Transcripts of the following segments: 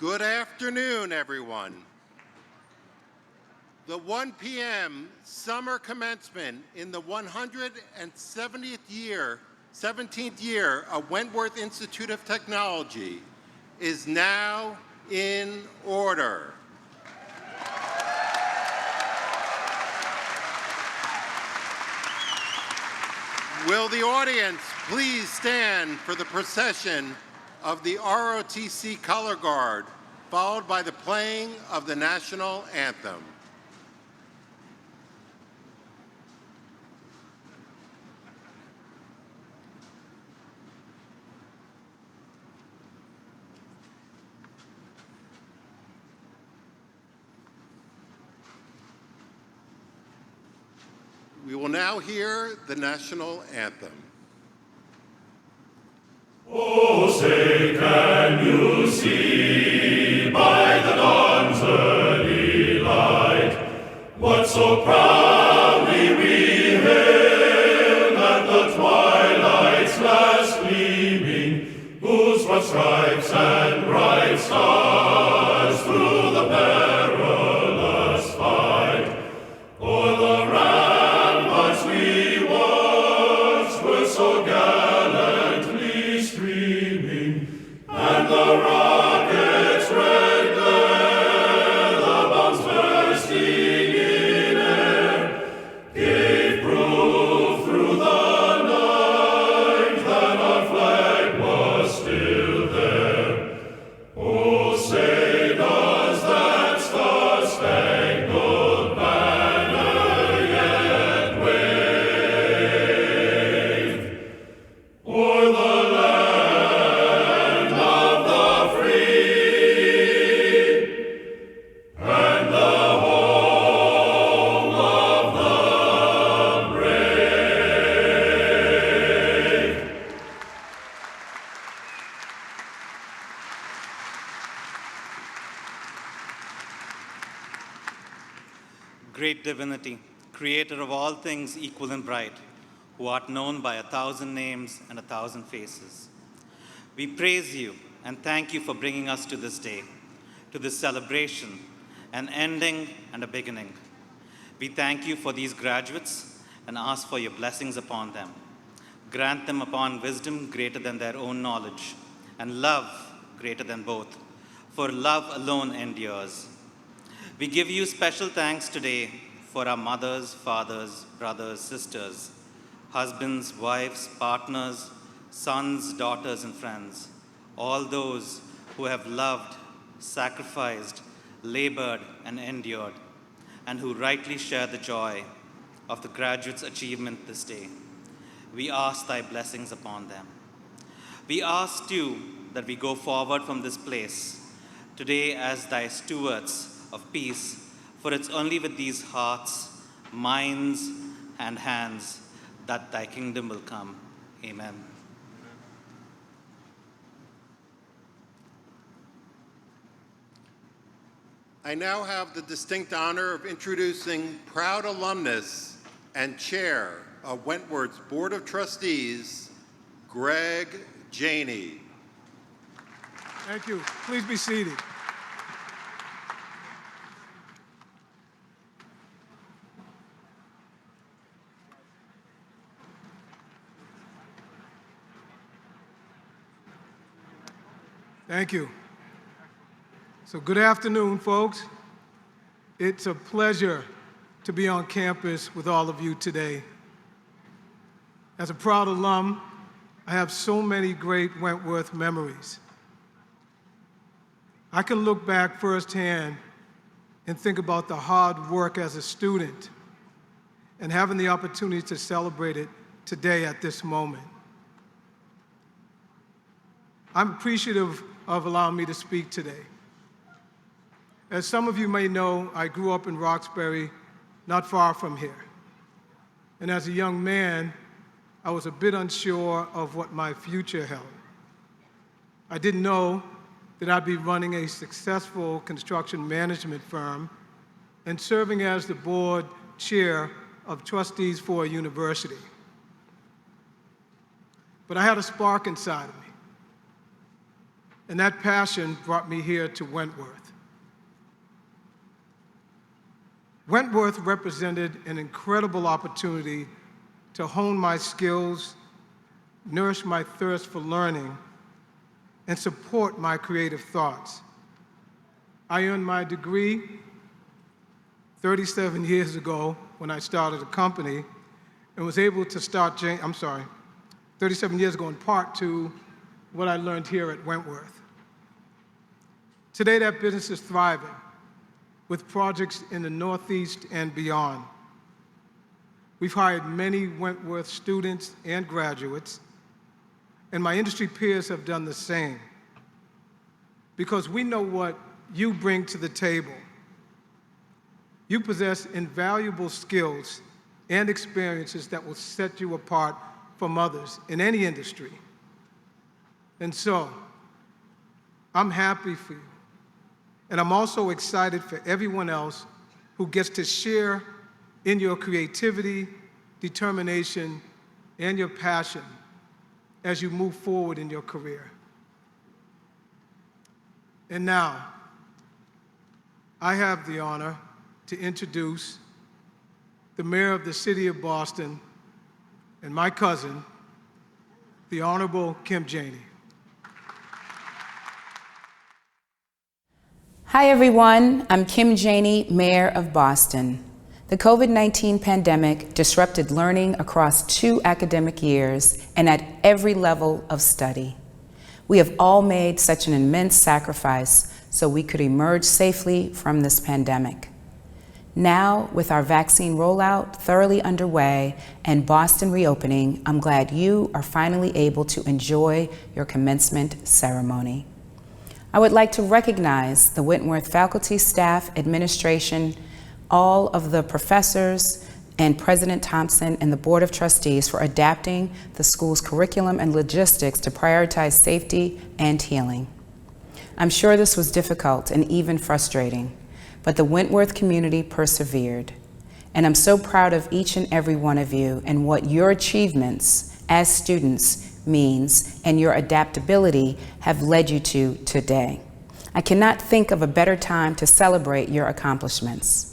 Good afternoon, everyone. The 1 p.m. summer commencement in the 17th year of Wentworth Institute of Technology is now in order. Will the audience please stand for the procession of the ROTC Color Guard, followed by the playing of the national anthem. We will now hear the national anthem. Oh, say, can you see by the dawn's early light what so proudly we hailed at the twilight's last gleaming, whose broad stripes and bright stars through the perilous fight o'er the ramparts we watched were so gallantly streaming, and the rocket's red glare, the bombs bursting in air, gave proof through the night that our flag was still there. Oh, say, does that star-spangled banner yet wave o'er the land of the free and the home of the brave? Great divinity, creator of all things equal and bright, who art known by 1,000 names and 1,000 faces. We praise you and thank you for bringing us to this day, to this celebration, an ending and a beginning. We thank you for these graduates and ask for your blessings upon them. Grant them upon wisdom greater than their own knowledge, and love greater than both, for love alone endures. We give you special thanks today for our mothers, fathers, brothers, sisters, husbands, wives, partners, sons, daughters, and friends, all those who have loved, sacrificed, labored, and endured, and who rightly share the joy of the graduates' achievement this day. We ask thy blessings upon them. We ask too that we go forward from this place today as thy stewards of peace, for it's only with these hearts, minds, and hands that thy kingdom will come. Amen. I now have the distinct honor of introducing proud alumnus and chair of Wentworth's Board of Trustees, Greg Janey. Thank you. Please be seated. Thank you. So good afternoon, folks. It's a pleasure to be on campus with all of you today. As a proud alum, I have so many great Wentworth memories. I can look back firsthand and think about the hard work as a student and having the opportunity to celebrate it today at this moment. I'm appreciative of allowing me to speak today. As some of you may know, I grew up in Roxbury, not far from here. And as a young man, I was a bit unsure of what my future held. I didn't know that I'd be running a successful construction management firm and serving as the board chair of trustees for a university. But I had a spark inside of me. and that passion brought me here to Wentworth. Wentworth represented an incredible opportunity to hone my skills, nourish my thirst for learning, and support my creative thoughts. I earned my degree 37 years ago when I started a company and was able to start, 37 years ago in part to what I learned here at Wentworth. Today that business is thriving with projects in the Northeast and beyond. We've hired many Wentworth students and graduates, and my industry peers have done the same, because we know what you bring to the table. You possess invaluable skills and experiences that will set you apart from others in any industry. And so, I'm happy for you. And I'm also excited for everyone else who gets to share in your creativity, determination, and your passion as you move forward in your career. And now, I have the honor to introduce the Mayor of the City of Boston and my cousin, the Honorable Kim Janey. Hi everyone, I'm Kim Janey, Mayor of Boston. The COVID-19 pandemic disrupted learning across 2 academic years and at every level of study. We have all made such an immense sacrifice so we could emerge safely from this pandemic. Now, with our vaccine rollout thoroughly underway and Boston reopening, I'm glad you are finally able to enjoy your commencement ceremony. I would like to recognize the Wentworth faculty, staff, administration, all of the professors, and President Thompson and the Board of Trustees for adapting the school's curriculum and logistics to prioritize safety and healing. I'm sure this was difficult and even frustrating, but the Wentworth community persevered. And I'm so proud of each and every one of you and what your achievements as students means and your adaptability have led you to today. I cannot think of a better time to celebrate your accomplishments.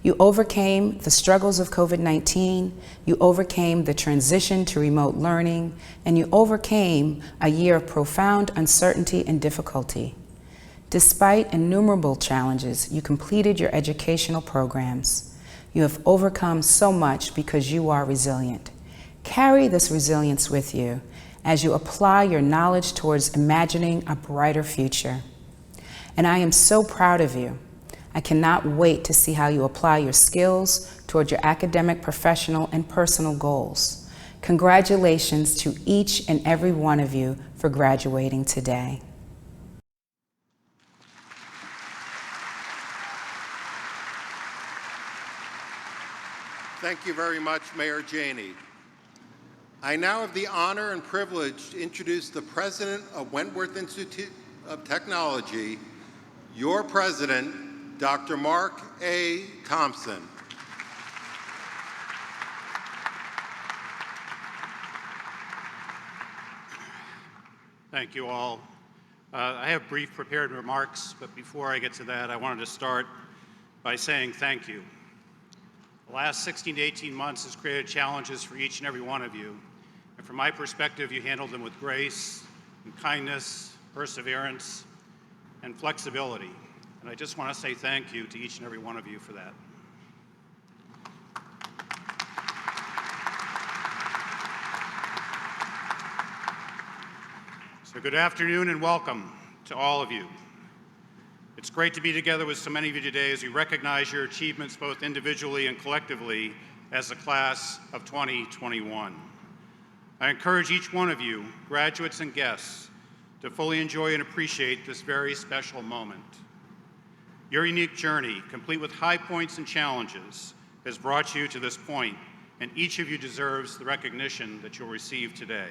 You overcame the struggles of COVID-19, you overcame the transition to remote learning, and you overcame a year of profound uncertainty and difficulty. Despite innumerable challenges, you completed your educational programs. You have overcome so much because you are resilient. Carry this resilience with you as you apply your knowledge towards imagining a brighter future. And I am so proud of you. I cannot wait to see how you apply your skills toward your academic, professional, and personal goals. Congratulations to each and every one of you for graduating today. Thank you very much, Mayor Janey. I now have the honor and privilege to introduce the President of Wentworth Institute of Technology, your President, Dr. Mark A. Thompson. Thank you all. I have brief prepared remarks, but before I get to that, I wanted to start by saying thank you. The last 16 to 18 months has created challenges for each and every one of you. And from my perspective, you handled them with grace and kindness, perseverance, and flexibility. And I just want to say thank you to each and every one of you for that. So good afternoon and welcome to all of you. It's great to be together with so many of you today as we recognize your achievements both individually and collectively as the class of 2021. I encourage each one of you, graduates and guests, to fully enjoy and appreciate this very special moment. Your unique journey, complete with high points and challenges, has brought you to this point, and each of you deserves the recognition that you'll receive today.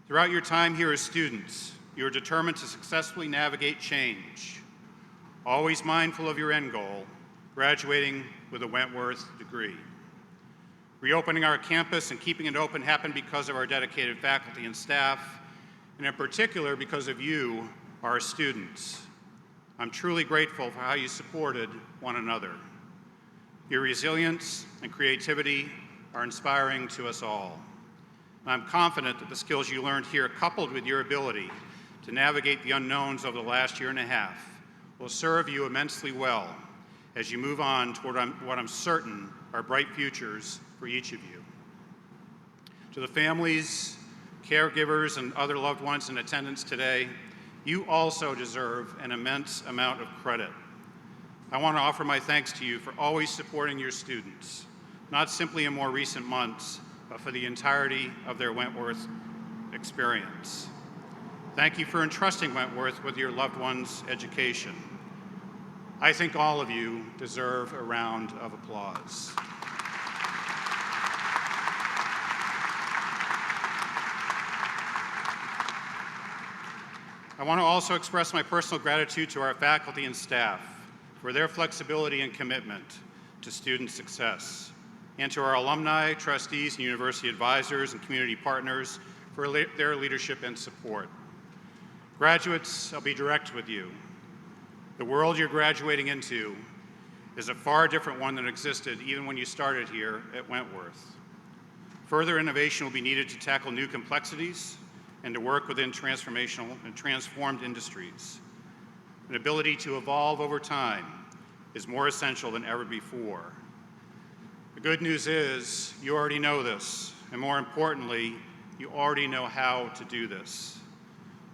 Throughout your time here as students, you are determined to successfully navigate change, always mindful of your end goal, graduating with a Wentworth degree. Reopening our campus and keeping it open happened because of our dedicated faculty and staff, and in particular because of you, our students. I'm truly grateful for how you supported one another. Your resilience and creativity are inspiring to us all. I'm confident that the skills you learned here, coupled with your ability to navigate the unknowns over the last year and a half, will serve you immensely well as you move on toward what I'm certain are bright futures for each of you. To the families, caregivers, and other loved ones in attendance today, you also deserve an immense amount of credit. I want to offer my thanks to you for always supporting your students, not simply in more recent months, but for the entirety of their Wentworth experience. Thank you for entrusting Wentworth with your loved one's education. I think all of you deserve a round of applause. I want to also express my personal gratitude to our faculty and staff for their flexibility and commitment to student success, and to our alumni, trustees, and university advisors and community partners for their leadership and support. Graduates, I'll be direct with you. The world you're graduating into is a far different one than existed even when you started here at Wentworth. Further innovation will be needed to tackle new complexities and to work within transformational and transformed industries. An ability to evolve over time is more essential than ever before. The good news is you already know this, and more importantly, you already know how to do this.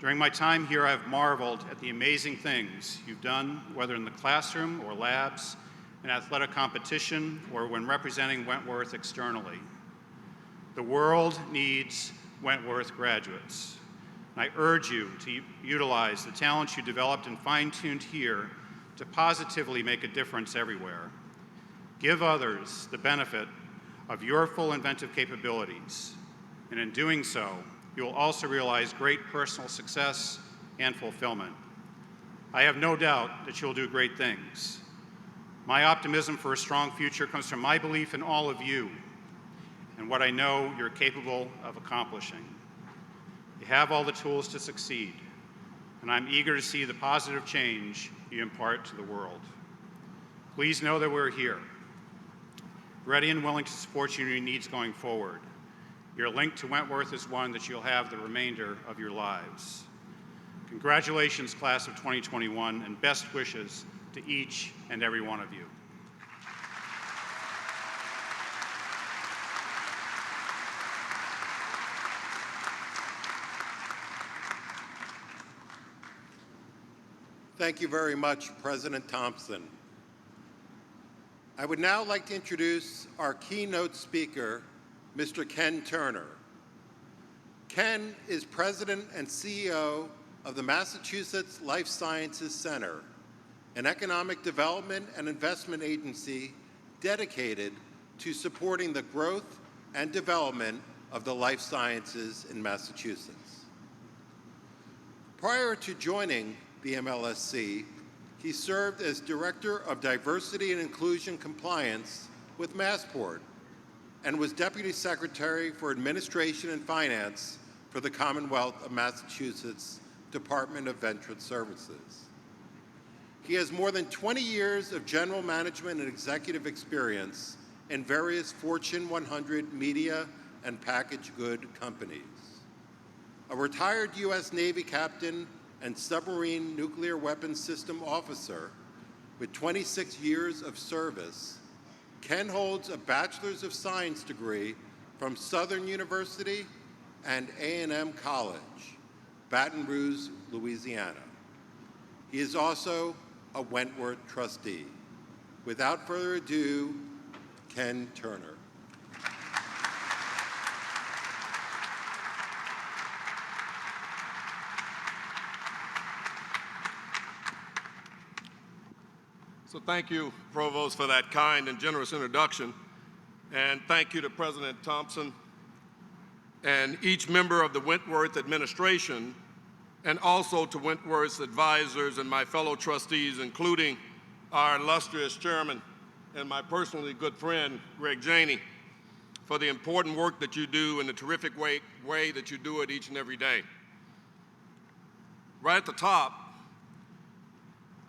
During my time here, I've marveled at the amazing things you've done, whether in the classroom or labs, in athletic competition, or when representing Wentworth externally. The world needs Wentworth graduates. And I urge you to utilize the talents you developed and fine-tuned here to positively make a difference everywhere. Give others the benefit of your full inventive capabilities, and in doing so, you will also realize great personal success and fulfillment. I have no doubt that you'll do great things. My optimism for a strong future comes from my belief in all of you and what I know you're capable of accomplishing. You have all the tools to succeed, and I'm eager to see the positive change you impart to the world. Please know that we're here, ready and willing to support you in your needs going forward. Your link to Wentworth is one that you'll have the remainder of your lives. Congratulations, class of 2021, and best wishes to each and every one of you. Thank you very much, President Thompson. I would now like to introduce our keynote speaker, Mr. Ken Turner. Ken is President and CEO of the Massachusetts Life Sciences Center, an economic development and investment agency dedicated to supporting the growth and development of the life sciences in Massachusetts. Prior to joining the MLSC, he served as Director of Diversity and Inclusion Compliance with Massport and was Deputy Secretary for Administration and Finance for the Commonwealth of Massachusetts Department of Veteran Services. He has more than 20 years of general management and executive experience in various Fortune 100 media and packaged good companies. A retired U.S. Navy captain and submarine nuclear weapons system officer with 26 years of service, Ken holds a Bachelor's of Science degree from Southern University and A&M College, Baton Rouge, Louisiana. He is also a Wentworth trustee. Without further ado, Ken Turner. So thank you, Provost, for that kind and generous introduction. And thank you to President Thompson and each member of the Wentworth administration, and also to Wentworth's advisors and my fellow trustees, including our illustrious chairman and my personally good friend, Greg Janey, for the important work that you do and the terrific way that you do it each and every day. right at the top,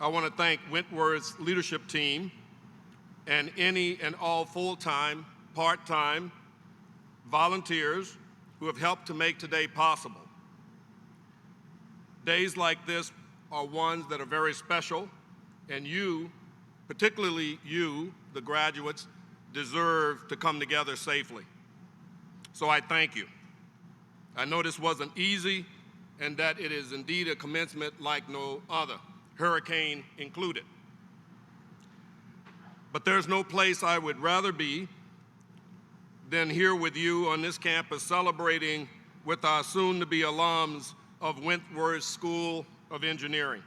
I want to thank Wentworth's leadership team and any and all full-time, part-time volunteers who have helped to make today possible. Days like this are ones that are very special, and you, particularly you, the graduates, deserve to come together safely. So I thank you. I know this wasn't easy, and that it is indeed a commencement like no other, hurricane included. But there's no place I would rather be than here with you on this campus celebrating with our soon-to-be alums of Wentworth School of Engineering.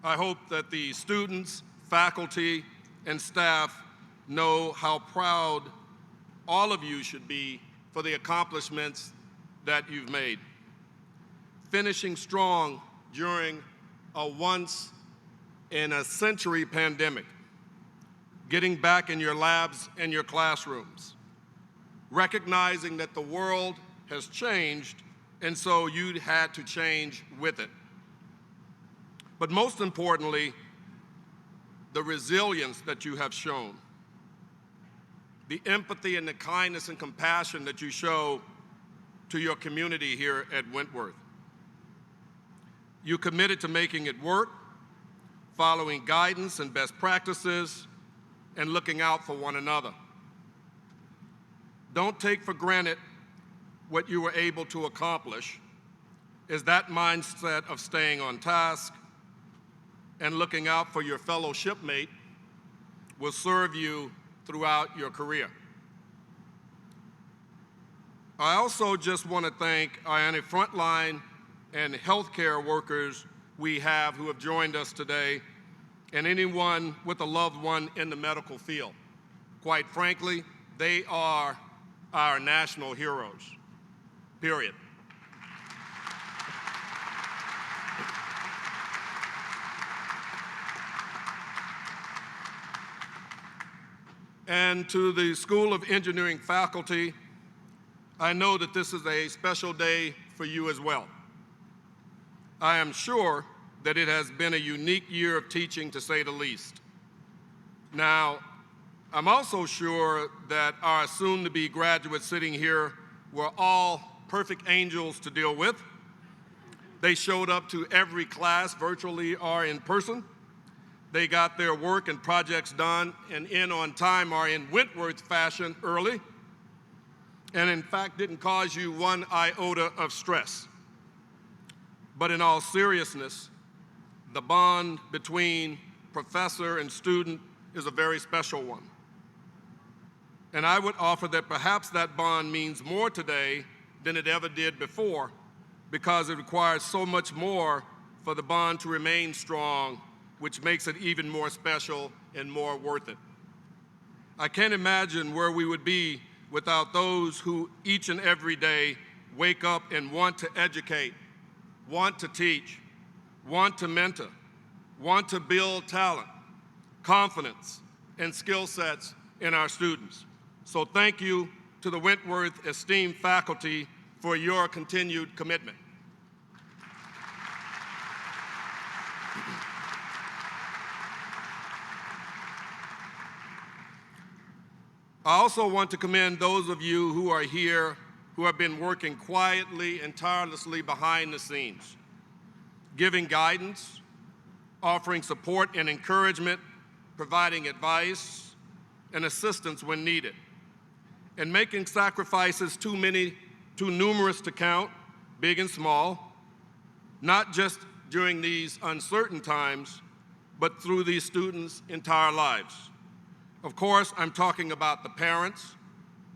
I hope that the students, faculty, and staff know how proud all of you should be for the accomplishments that you've made. Finishing strong during a once-in-a-century pandemic, getting back in your labs and your classrooms, recognizing that the world has changed, and so you had to change with it. But most importantly, the resilience that you have shown, the empathy and the kindness and compassion that you show to your community here at Wentworth. You committed to making it work, following guidance and best practices, and looking out for one another. Don't take for granted what you were able to accomplish, is that mindset of staying on task and looking out for your fellow shipmate will serve you throughout your career. I also just want to thank any frontline and healthcare workers we have who have joined us today, and anyone with a loved one in the medical field. Quite frankly, they are our national heroes, period. And to the School of Engineering faculty, I know that this is a special day for you as well. I am sure that it has been a unique year of teaching, to say the least. Now, I'm also sure that our soon-to-be graduates sitting here were all perfect angels to deal with. They showed up to every class, virtually or in person. They got their work and projects done and in on time, or in Wentworth fashion, early, and in fact didn't cause you one iota of stress. But in all seriousness, the bond between professor and student is a very special one. And I would offer that perhaps that bond means more today than it ever did before, because it requires so much more for the bond to remain strong, which makes it even more special and more worth it. I can't imagine where we would be without those who each and every day wake up and want to educate, want to teach, want to mentor, want to build talent, confidence, and skill sets in our students. So thank you to the Wentworth esteemed faculty for your continued commitment. I also want to commend those of you who are here who have been working quietly and tirelessly behind the scenes, giving guidance, offering support and encouragement, providing advice and assistance when needed, and making sacrifices too numerous to count, big and small, not just during these uncertain times, but through these students' entire lives. Of course, I'm talking about the parents,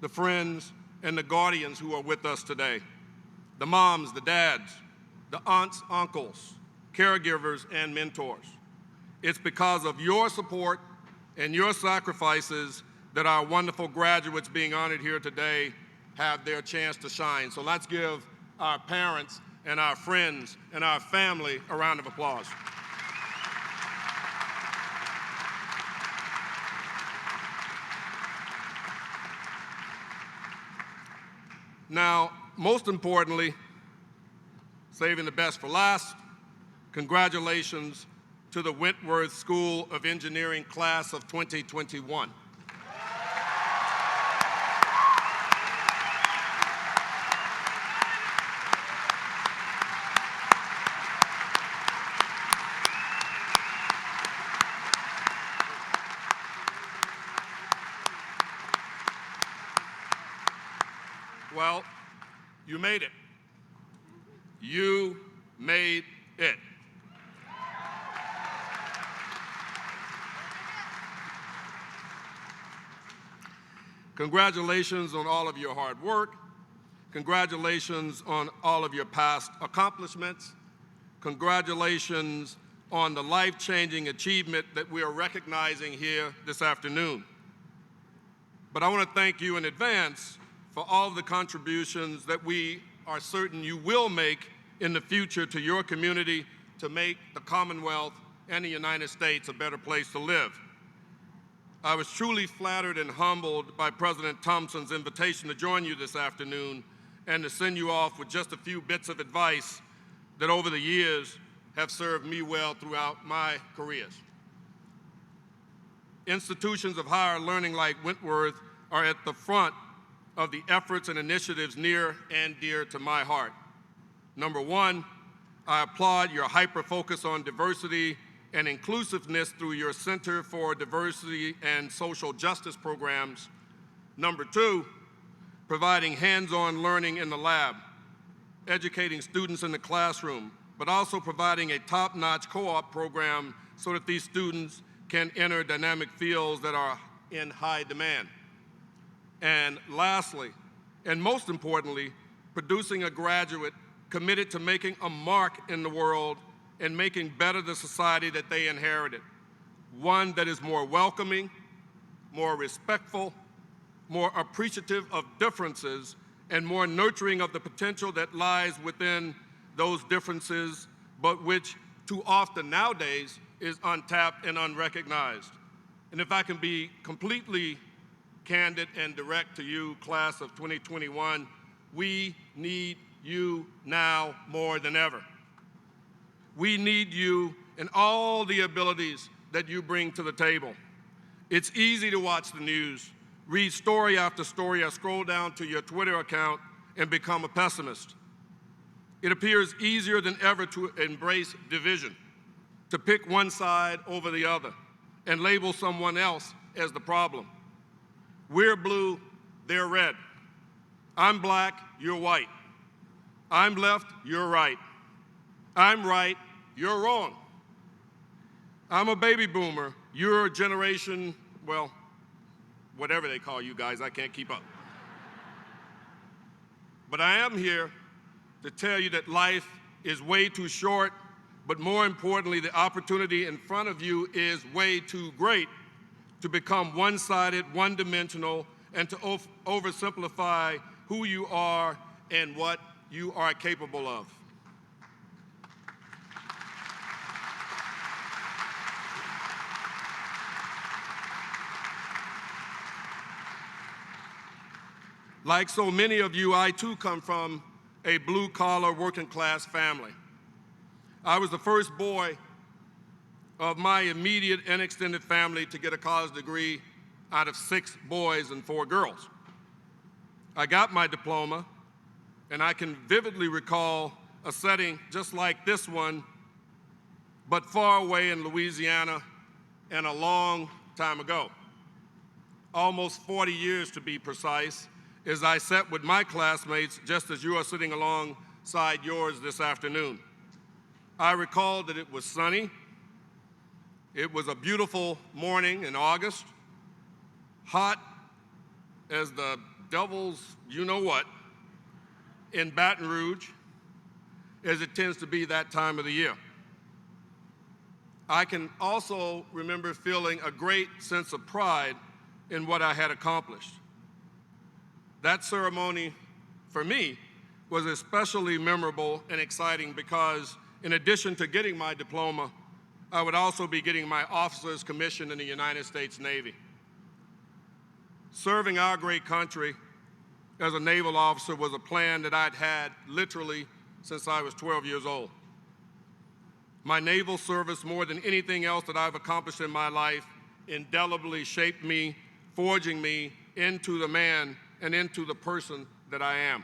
the friends, and the guardians who are with us today. The moms, the dads, the aunts, uncles, caregivers, and mentors. It's because of your support and your sacrifices that our wonderful graduates being honored here today have their chance to shine. So let's give our parents and our friends and our family a round of applause. Now, most importantly, saving the best for last, congratulations to the Wentworth School of Engineering class of 2021. Well, you made it. You made it. Congratulations on all of your hard work. Congratulations on all of your past accomplishments. Congratulations on the life-changing achievement that we are recognizing here this afternoon. But I want to thank you in advance for all of the contributions that we are certain you will make in the future to your community to make the Commonwealth and the United States a better place to live. I was truly flattered and humbled by President Thompson's invitation to join you this afternoon and to send you off with just a few bits of advice that over the years have served me well throughout my careers. Institutions of higher learning like Wentworth are at the front of the efforts and initiatives near and dear to my heart. Number one, I applaud your hyper-focus on diversity and inclusiveness through your Center for Diversity and Social Justice programs. Number two, providing hands-on learning in the lab, educating students in the classroom, but also providing a top-notch co-op program so that these students can enter dynamic fields that are in high demand. And lastly, and most importantly, producing a graduate committed to making a mark in the world and making better the society that they inherited. One that is more welcoming, more respectful, more appreciative of differences, and more nurturing of the potential that lies within those differences, but which too often nowadays is untapped and unrecognized. And if I can be completely candid and direct to you, class of 2021, we need you now more than ever. We need you and all the abilities that you bring to the table. It's easy to watch the news, read story after story, or scroll down to your Twitter account and become a pessimist. It appears easier than ever to embrace division, to pick one side over the other, and label someone else as the problem. We're blue, they're red. I'm black, you're white. I'm left, you're right. I'm right, you're wrong. I'm a baby boomer, you're a generation, well, whatever they call you guys, I can't keep up. But I am here to tell you that life is way too short, but more importantly, the opportunity in front of you is way too great to become one-sided, one-dimensional, and to oversimplify who you are and what you are capable of. Like so many of you, I too come from a blue-collar, working-class family. I was the first boy of my immediate and extended family to get a college degree out of 6 boys and 4 girls. I got my diploma, and I can vividly recall a setting just like this one, but far away in Louisiana and a long time ago. Almost 40 years to be precise, as I sat with my classmates just as you are sitting alongside yours this afternoon. I recall that it was sunny. It was a beautiful morning in August, hot as the devil's you-know-what in Baton Rouge, as it tends to be that time of the year. I can also remember feeling a great sense of pride in what I had accomplished. That ceremony, for me, was especially memorable and exciting because in addition to getting my diploma, I would also be getting my officer's commission in the United States Navy. Serving our great country as a naval officer was a plan that I'd had literally since I was 12 years old. My naval service, more than anything else that I've accomplished in my life, indelibly shaped me, forging me into the man and into the person that I am.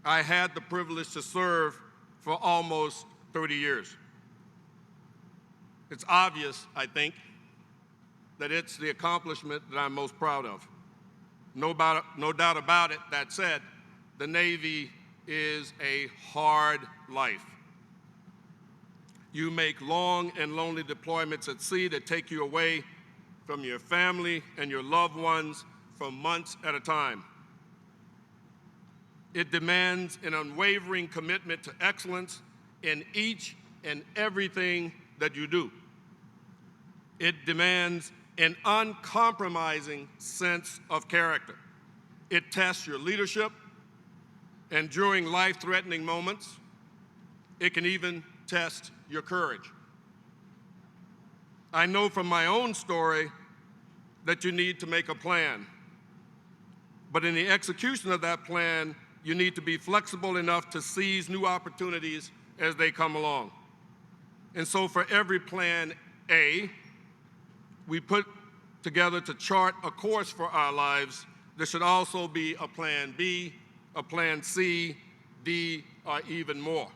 I had the privilege to serve for almost 30 years. It's obvious, I think, that it's the accomplishment that I'm most proud of. No doubt about it. That said, the Navy is a hard life. You make long and lonely deployments at sea that take you away from your family and your loved ones for months at a time. It demands an unwavering commitment to excellence in each and everything that you do. It demands an uncompromising sense of character. It tests your leadership, and during life-threatening moments, it can even test your courage. I know from my own story that you need to make a plan, but in the execution of that plan, you need to be flexible enough to seize new opportunities as they come along. And so for every plan A, we put together to chart a course for our lives, there should also be a plan B, a plan C, D, or even more.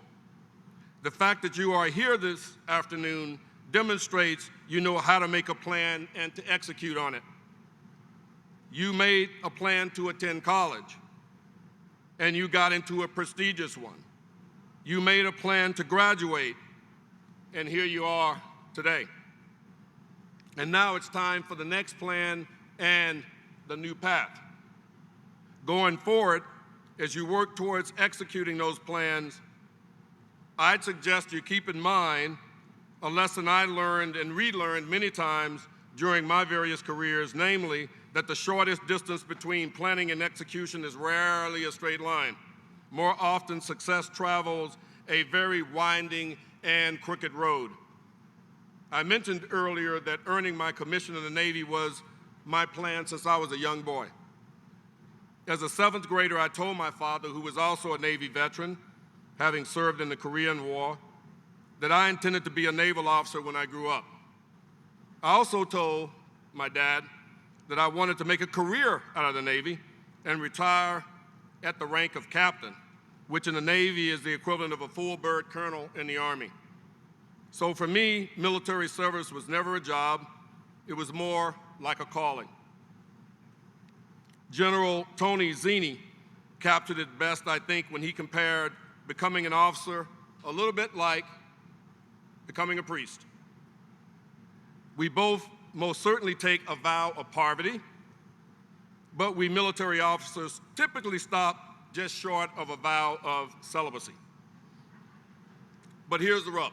The fact that you are here this afternoon demonstrates you know how to make a plan and to execute on it. You made a plan to attend college, and you got into a prestigious one. You made a plan to graduate, and here you are today. And now it's time for the next plan and the new path. Going forward, as you work towards executing those plans, I'd suggest you keep in mind a lesson I learned and relearned many times during my various careers, namely that the shortest distance between planning and execution is rarely a straight line. More often, success travels a very winding and crooked road. I mentioned earlier that earning my commission in the Navy was my plan since I was a young boy. As a seventh grader, I told my father, who was also a Navy veteran, having served in the Korean War, that I intended to be a naval officer when I grew up. I also told my dad that I wanted to make a career out of the Navy and retire at the rank of captain, which in the Navy is the equivalent of a full-bird colonel in the Army. So for me, military service was never a job. It was more like a calling. General Tony Zinni captured it best, I think, when he compared becoming an officer a little bit like becoming a priest. We both most certainly take a vow of poverty, but we military officers typically stop just short of a vow of celibacy. But here's the rub.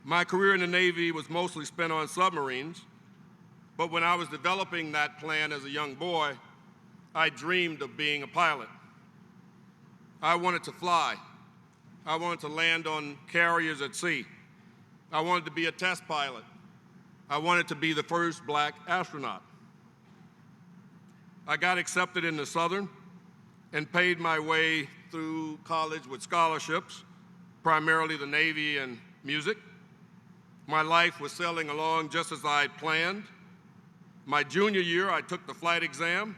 My career in the Navy was mostly spent on submarines, but when I was developing that plan as a young boy, I dreamed of being a pilot. I wanted to fly. I wanted to land on carriers at sea. I wanted to be a test pilot. I wanted to be the first black astronaut. I got accepted into Southern and paid my way through college with scholarships, primarily the Navy and music. My life was sailing along just as I had planned. My junior year, I took the flight exam,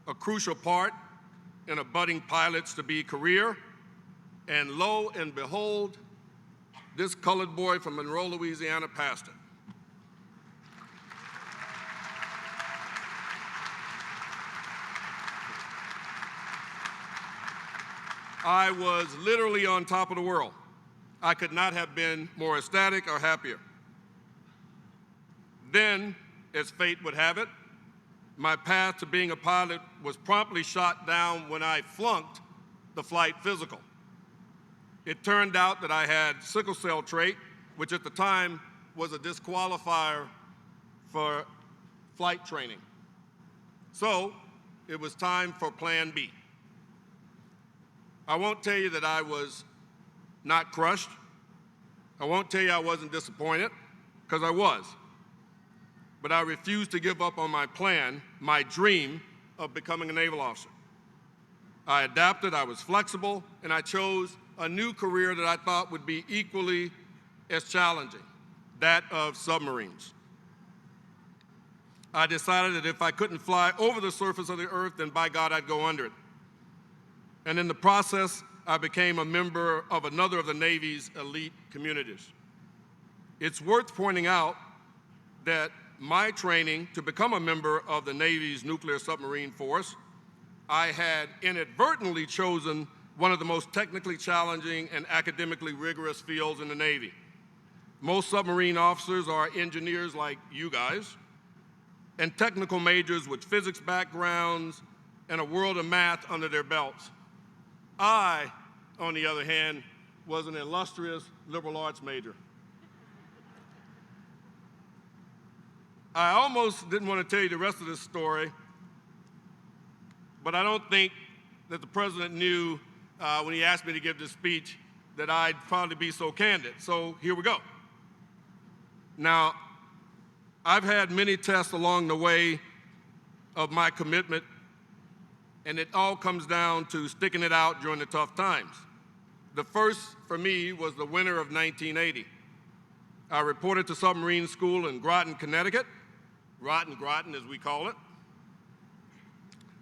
a crucial part in a budding pilot's to-be career, and lo and behold, this colored boy from Monroe, Louisiana passed it. I was literally on top of the world. I could not have been more ecstatic or happier. Then, as fate would have it, my path to being a pilot was promptly shot down when I flunked the flight physical. It turned out that I had sickle cell trait, which at the time was a disqualifier for flight training. So it was time for Plan B. I won't tell you that I was not crushed. I won't tell you I wasn't disappointed, because I was. But I refused to give up on my plan, my dream of becoming a naval officer. I adapted, I was flexible, and I chose a new career that I thought would be equally as challenging, that of submarines. I decided that if I couldn't fly over the surface of the earth, then by God, I'd go under it. And in the process, I became a member of another of the Navy's elite communities. It's worth pointing out that my training to become a member of the Navy's nuclear submarine force, I had inadvertently chosen one of the most technically challenging and academically rigorous fields in the Navy. Most submarine officers are engineers like you guys, and technical majors with physics backgrounds and a world of math under their belts. I, on the other hand, was an illustrious liberal arts major. I almost didn't want to tell you the rest of this story, but I don't think that the president knew when he asked me to give this speech that I'd probably be so candid. So here we go. Now, I've had many tests along the way of my commitment, and it all comes down to sticking it out during the tough times. The first for me was the winter of 1980. I reported to submarine school in Groton, Connecticut, Groton as we call it,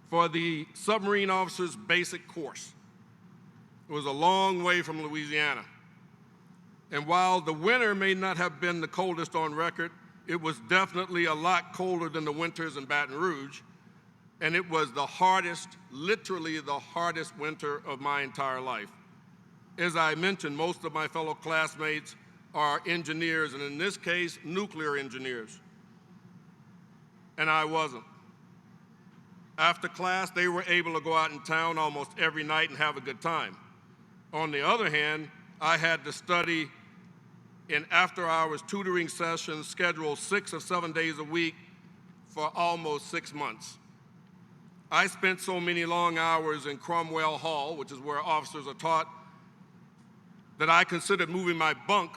for the submarine officer's basic course. It was a long way from Louisiana. And while the winter may not have been the coldest on record, it was definitely a lot colder than the winters in Baton Rouge, and it was the hardest, literally the hardest winter of my entire life. As I mentioned, most of my fellow classmates are engineers, and in this case, nuclear engineers. And I wasn't. After class, they were able to go out in town almost every night and have a good time. On the other hand, I had to study in after-hours tutoring sessions scheduled 6 or 7 days a week for almost 6 months. I spent so many long hours in Cromwell Hall, which is where officers are taught, that I considered moving my bunk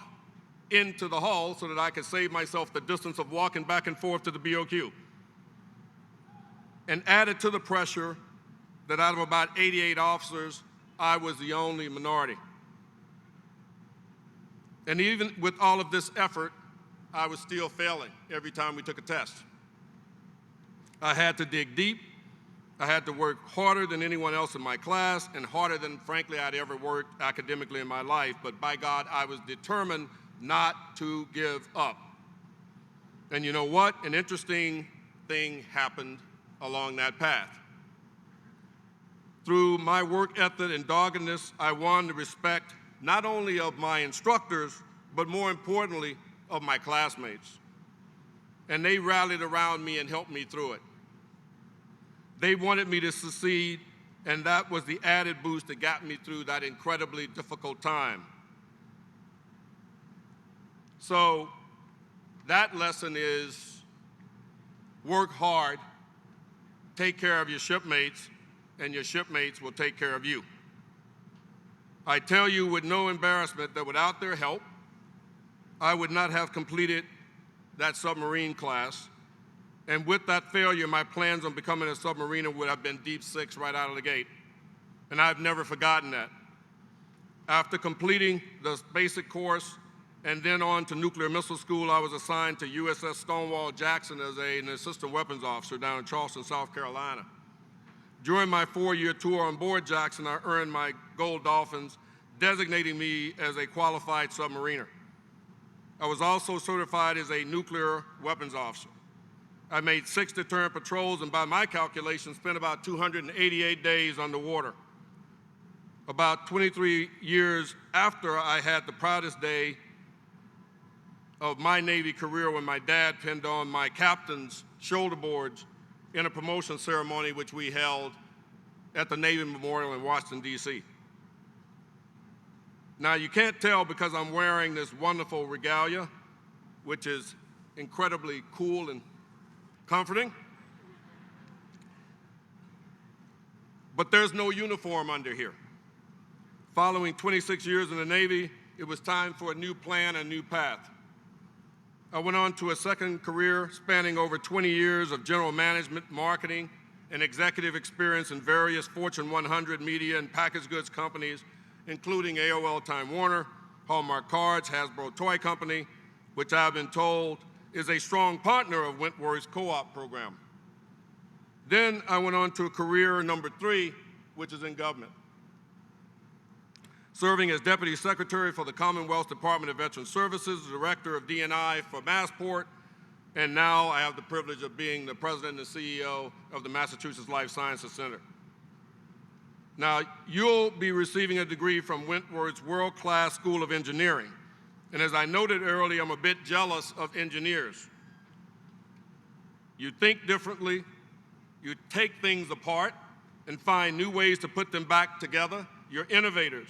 into the hall so that I could save myself the distance of walking back and forth to the BOQ. And added to the pressure that out of about 88 officers, I was the only minority. And even with all of this effort, I was still failing every time we took a test. I had to dig deep. I had to work harder than anyone else in my class and harder than, frankly, I'd ever worked academically in my life. But by God, I was determined not to give up. And you know what? An interesting thing happened along that path. Through my work ethic and doggedness, I won the respect not only of my instructors, but more importantly, of my classmates. And they rallied around me and helped me through it. They wanted me to succeed, and that was the added boost that got me through that incredibly difficult time. So that lesson is work hard, take care of your shipmates, and your shipmates will take care of you. I tell you with no embarrassment that without their help, I would not have completed that submarine class. And with that failure, my plans on becoming a submariner would have been deep six right out of the gate. And I've never forgotten that. After completing the basic course and then on to nuclear missile school, I was assigned to USS Stonewall Jackson as an assistant weapons officer down in Charleston, South Carolina. During my 4-year tour on board Jackson, I earned my Gold Dolphins, designating me as a qualified submariner. I was also certified as a nuclear weapons officer. I made 6 deterrent patrols and by my calculations spent about 288 days underwater. About 23 years after I had the proudest day of my Navy career when my dad pinned on my captain's shoulder boards in a promotion ceremony which we held at the Navy Memorial in Washington, D.C. Now, you can't tell because I'm wearing this wonderful regalia, which is incredibly cool and comforting. But there's no uniform under here. Following 26 years in the Navy, it was time for a new plan, a new path. I went on to a second career spanning over 20 years of general management, marketing, and executive experience in various Fortune 100 media and packaged goods companies, including AOL Time Warner, Hallmark Cards, Hasbro Toy Company, which I've been told is a strong partner of Wentworth's co-op program. Then I went on to career number 3, which is in government, serving as Deputy Secretary for the Commonwealth Department of Veteran Services, Director of D&I for Massport, and now I have the privilege of being the President and CEO of the Massachusetts Life Sciences Center. Now, you'll be receiving a degree from Wentworth's world-class School of Engineering. And as I noted earlier, I'm a bit jealous of engineers. You think differently, you take things apart and find new ways to put them back together. You're innovators.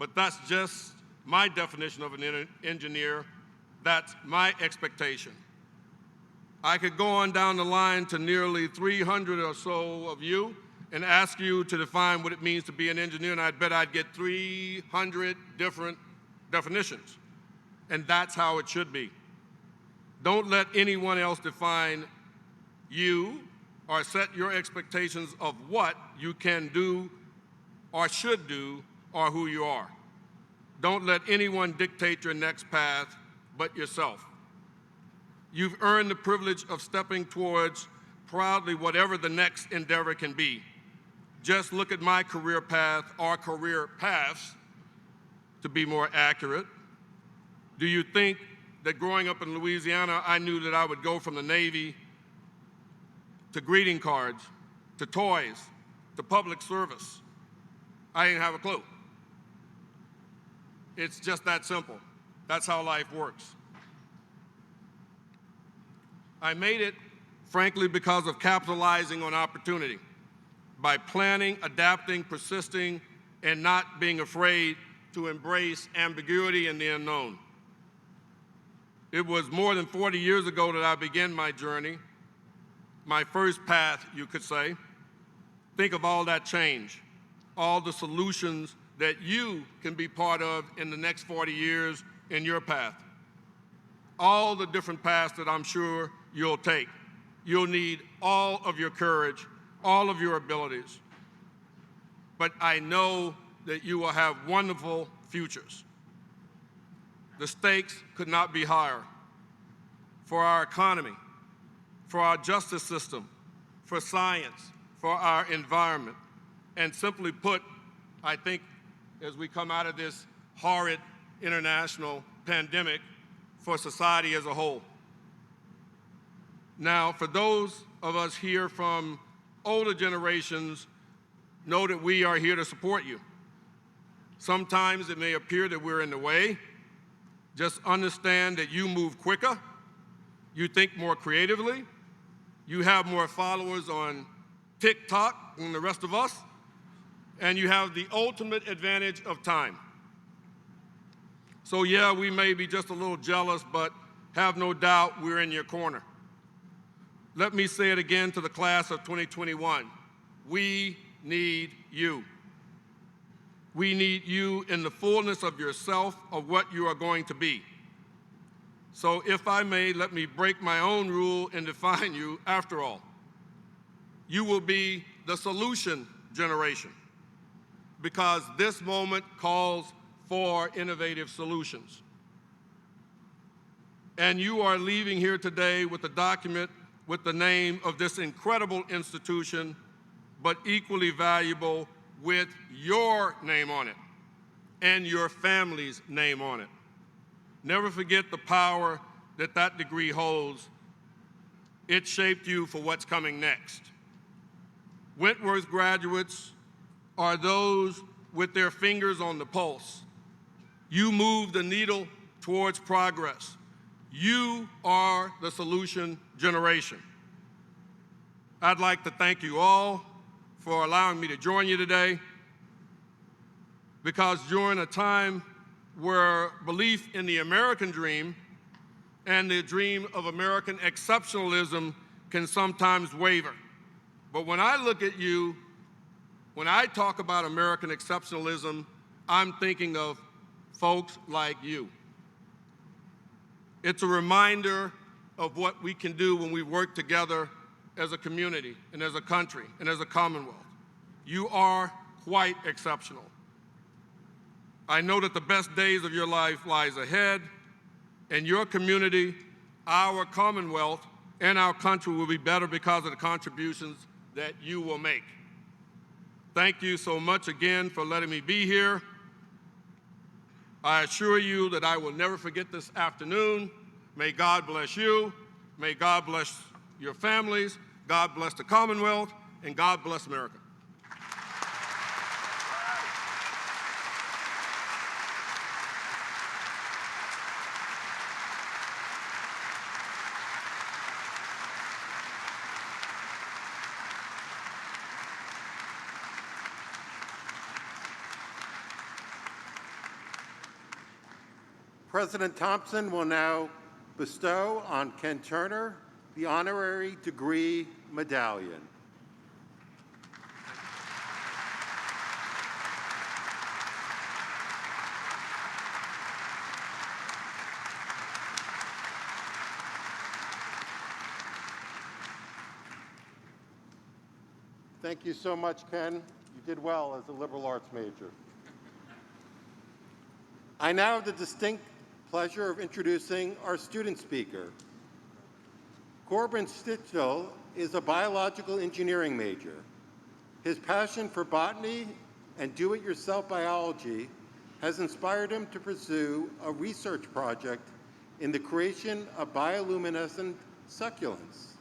But that's just my definition of an engineer. That's my expectation. I could go on down the line to nearly 300 or so of you and ask you to define what it means to be an engineer, and I bet I'd get 300 different definitions. And that's how it should be. Don't let anyone else define you or set your expectations of what you can do or should do or who you are. Don't let anyone dictate your next path but yourself. You've earned the privilege of stepping towards proudly whatever the next endeavor can be. Just look at my career path, or career paths, to be more accurate. Do you think that growing up in Louisiana, I knew that I would go from the Navy to greeting cards, to toys, to public service? I didn't have a clue. It's just that simple. That's how life works. I made it, frankly, because of capitalizing on opportunity, by planning, adapting, persisting, and not being afraid to embrace ambiguity and the unknown. It was more than 40 years ago that I began my journey, my first path, you could say. Think of all that change, all the solutions that you can be part of in the next 40 years in your path. All the different paths that I'm sure you'll take. You'll need all of your courage, all of your abilities. But I know that you will have wonderful futures. The stakes could not be higher for our economy, for our justice system, for science, for our environment. And simply put, I think as we come out of this horrid international pandemic, for society as a whole. Now, for those of us here from older generations, know that we are here to support you. Sometimes it may appear that we're in the way. Just understand that you move quicker, you think more creatively, you have more followers on TikTok than the rest of us, and you have the ultimate advantage of time. So yeah, we may be just a little jealous, but have no doubt we're in your corner. Let me say it again to the class of 2021. We need you. We need you in the fullness of yourself, of what you are going to be. So if I may, let me break my own rule and define you after all. You will be the solution generation, because this moment calls for innovative solutions. And you are leaving here today with a document with the name of this incredible institution, but equally valuable, with your name on it and your family's name on it. Never forget the power that that degree holds. It shaped you for what's coming next. Wentworth graduates are those with their fingers on the pulse. You move the needle towards progress. You are the solution generation. I'd like to thank you all for allowing me to join you today, because during a time where belief in the American dream and the dream of American exceptionalism can sometimes waver. But when I look at you, when I talk about American exceptionalism, I'm thinking of folks like you. It's a reminder of what we can do when we work together as a community and as a country and as a Commonwealth. You are quite exceptional. I know that the best days of your life lies ahead, and your community, our Commonwealth, and our country will be better because of the contributions that you will make. Thank you so much again for letting me be here. I assure you that I will never forget this afternoon. May God bless you. May God bless your families. God bless the Commonwealth, and God bless America. President Thompson will now bestow on Ken Turner the honorary degree medallion. Thank you so much, Ken. You did well as a liberal arts major. I now have the distinct pleasure of introducing our student speaker. Corbin Stitchell is a biological engineering major. His passion for botany and do-it-yourself biology has inspired him to pursue a research project in the creation of bioluminescent succulents.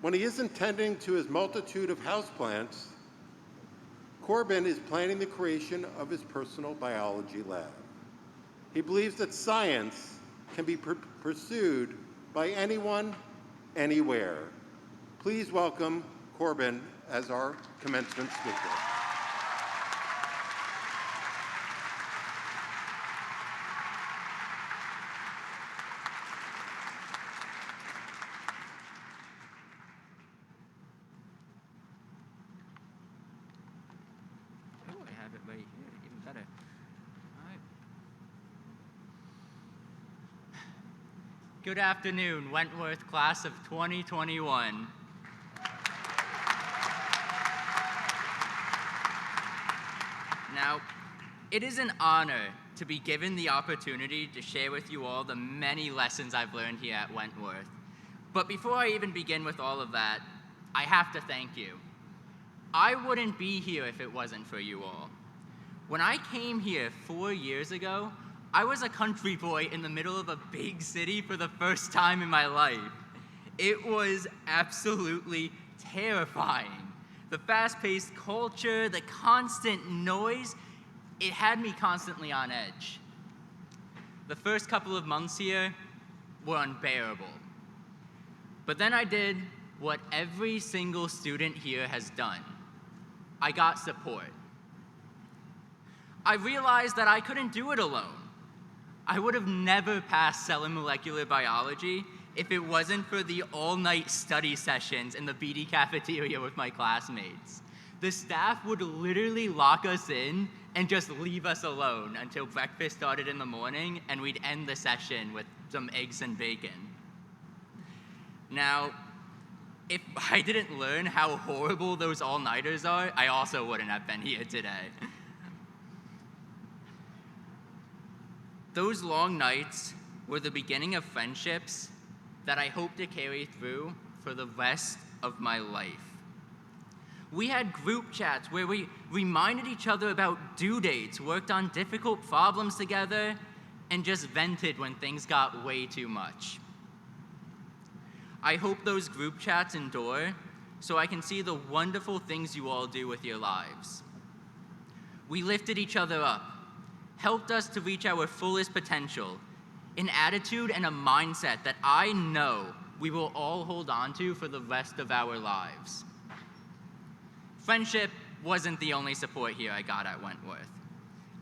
When he isn't tending to his multitude of houseplants, Corbin is planning the creation of his personal biology lab. He believes that science can be pursued by anyone, anywhere. Please welcome Corbin as our commencement speaker. Oh, I have it right here, even better. All right. Good afternoon, Wentworth class of 2021. Now, it is an honor to be given the opportunity to share with you all the many lessons I've learned here at Wentworth. But before I even begin with all of that, I have to thank you. I wouldn't be here if it wasn't for you all. When I came here 4 years ago, I was a country boy in the middle of a big city for the first time in my life. It was absolutely terrifying. The fast-paced culture, the constant noise, it had me constantly on edge. The first couple of months here were unbearable. But then I did what every single student here has done. I got support. I realized that I couldn't do it alone. I would have never passed cell and molecular biology if it wasn't for the all-night study sessions in the BD cafeteria with my classmates. The staff would literally lock us in and just leave us alone until breakfast started in the morning, and we'd end the session with some eggs and bacon. Now, if I didn't learn how horrible those all-nighters are, I also wouldn't have been here today. Those long nights were the beginning of friendships that I hope to carry through for the rest of my life. We had group chats where we reminded each other about due dates, worked on difficult problems together, and just vented when things got way too much. I hope those group chats endure so I can see the wonderful things you all do with your lives. We lifted each other up, helped us to reach our fullest potential, an attitude and a mindset that I know we will all hold on to for the rest of our lives. Friendship wasn't the only support here I got at Wentworth.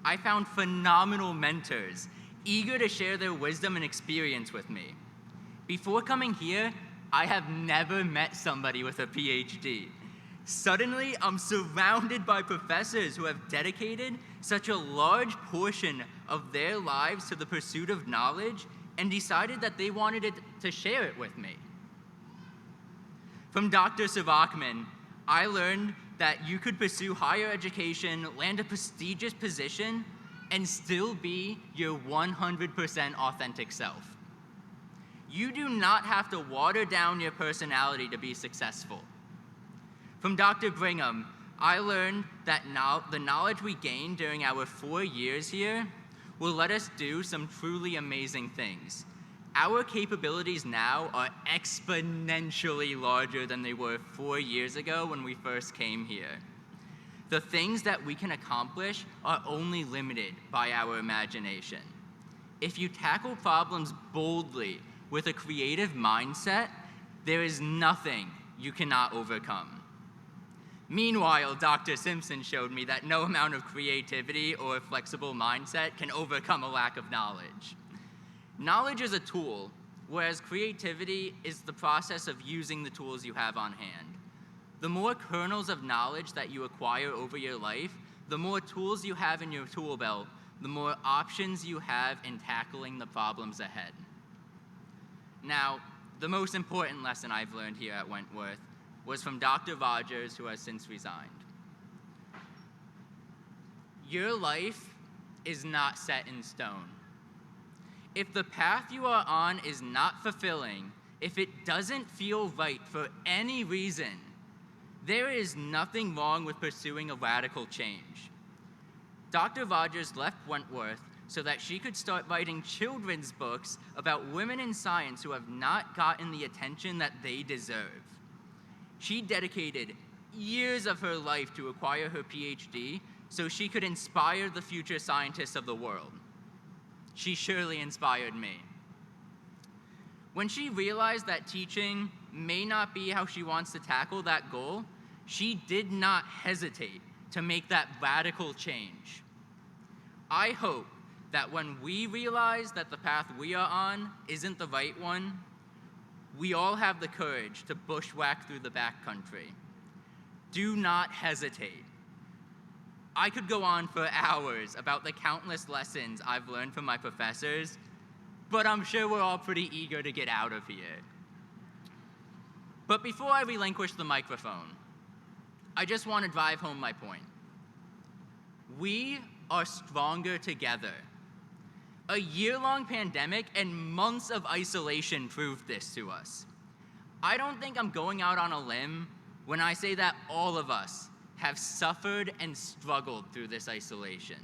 I found phenomenal mentors, eager to share their wisdom and experience with me. Before coming here, I have never met somebody with a PhD. Suddenly, I'm surrounded by professors who have dedicated such a large portion of their lives to the pursuit of knowledge and decided that they wanted to share it with me. From Dr. Savakman, I learned that you could pursue higher education, land a prestigious position, and still be your 100% authentic self. You do not have to water down your personality to be successful. From Dr. Brigham, I learned that the knowledge we gain during our 4 years here will let us do some truly amazing things. Our capabilities now are exponentially larger than they were 4 years ago when we first came here. The things that we can accomplish are only limited by our imagination. If you tackle problems boldly with a creative mindset, there is nothing you cannot overcome. Meanwhile, Dr. Simpson showed me that no amount of creativity or a flexible mindset can overcome a lack of knowledge. Knowledge is a tool, whereas creativity is the process of using the tools you have on hand. The more kernels of knowledge that you acquire over your life, the more tools you have in your tool belt, the more options you have in tackling the problems ahead. Now, the most important lesson I've learned here at Wentworth was from Dr. Rogers, who has since resigned. Your life is not set in stone. If the path you are on is not fulfilling, if it doesn't feel right for any reason, there is nothing wrong with pursuing a radical change. Dr. Rogers left Wentworth so that she could start writing children's books about women in science who have not gotten the attention that they deserve. She dedicated years of her life to acquire her PhD so she could inspire the future scientists of the world. She surely inspired me. When she realized that teaching may not be how she wants to tackle that goal, she did not hesitate to make that radical change. I hope that when we realize that the path we are on isn't the right one, we all have the courage to bushwhack through the backcountry. Do not hesitate. I could go on for hours about the countless lessons I've learned from my professors, but I'm sure we're all pretty eager to get out of here. But before I relinquish the microphone, I just want to drive home my point. We are stronger together. A year-long pandemic and months of isolation proved this to us. I don't think I'm going out on a limb when I say that all of us have suffered and struggled through this isolation.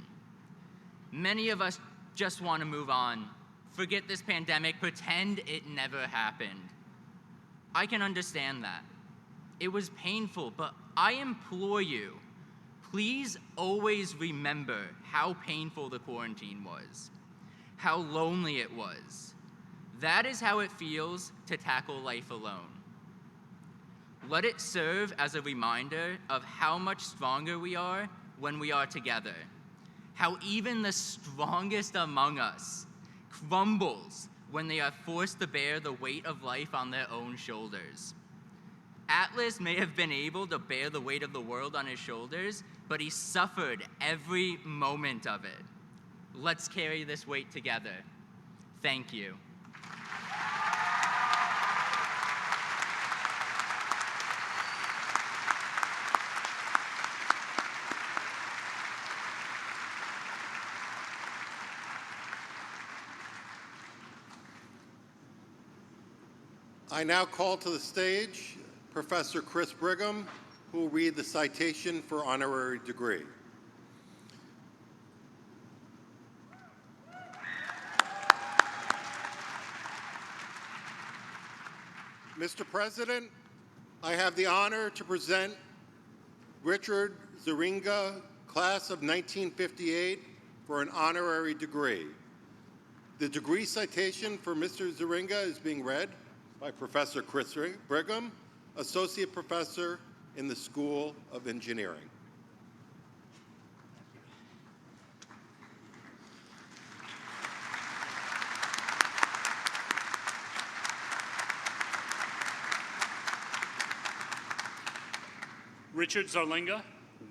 Many of us just want to move on, forget this pandemic, pretend it never happened. I can understand that. It was painful, but I implore you, please always remember how painful the quarantine was, how lonely it was. That is how it feels to tackle life alone. Let it serve as a reminder of how much stronger we are when we are together, how even the strongest among us crumbles when they are forced to bear the weight of life on their own shoulders. Atlas may have been able to bear the weight of the world on his shoulders, but he suffered every moment of it. Let's carry this weight together. Thank you. I now call to the stage Professor Chris Brigham, who will read the citation for honorary degree. Mr. President, I have the honor to present Richard Zeringa, class of 1958, for an honorary degree. The degree citation for Mr. Zeringa is being read by Professor Chris Brigham, Associate Professor in the School of Engineering. Richard Zarlinga,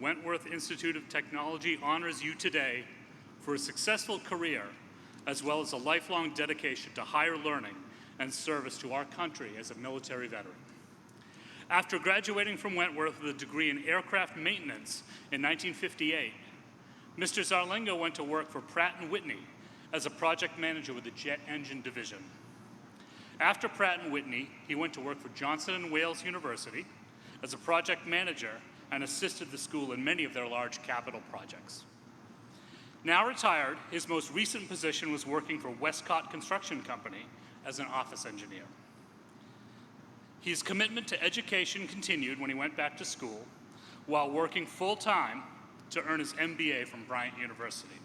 Wentworth Institute of Technology honors you today for a successful career as well as a lifelong dedication to higher learning and service to our country as a military veteran. After graduating from Wentworth with a degree in aircraft maintenance in 1958, Mr. Zarlinga went to work for Pratt & Whitney as a project manager with the jet engine division. After Pratt & Whitney, he went to work for Johnson & Wales University as a project manager and assisted the school in many of their large capital projects. Now retired, his most recent position was working for Westcott Construction Company as an office engineer. His commitment to education continued when he went back to school while working full-time to earn his MBA from Bryant University.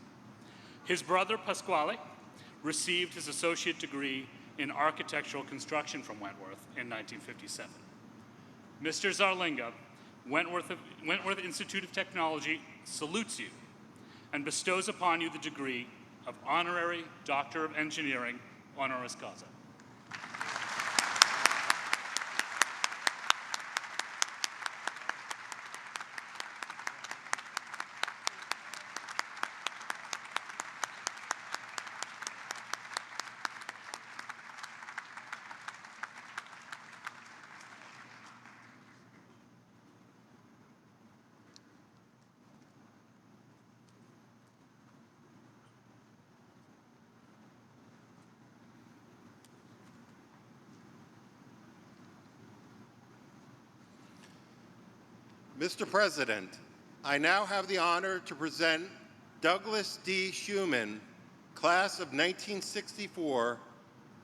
His brother, Pasquale, received his associate degree in architectural construction from Wentworth in 1957. Mr. Zarlinga, Wentworth Institute of Technology salutes you and bestows upon you the degree of Honorary Doctor of Engineering, honoris causa. Mr. President, I now have the honor to present Douglas D. Schumann, class of 1964,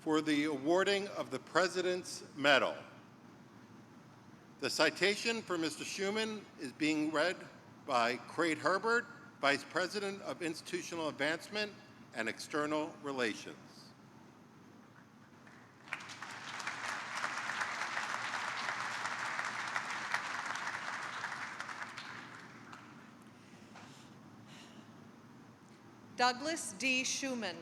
for the awarding of the President's Medal. The citation for Mr. Schumann is being read by Craig Herbert, Vice President of Institutional Advancement and External Relations. Douglas D. Schumann,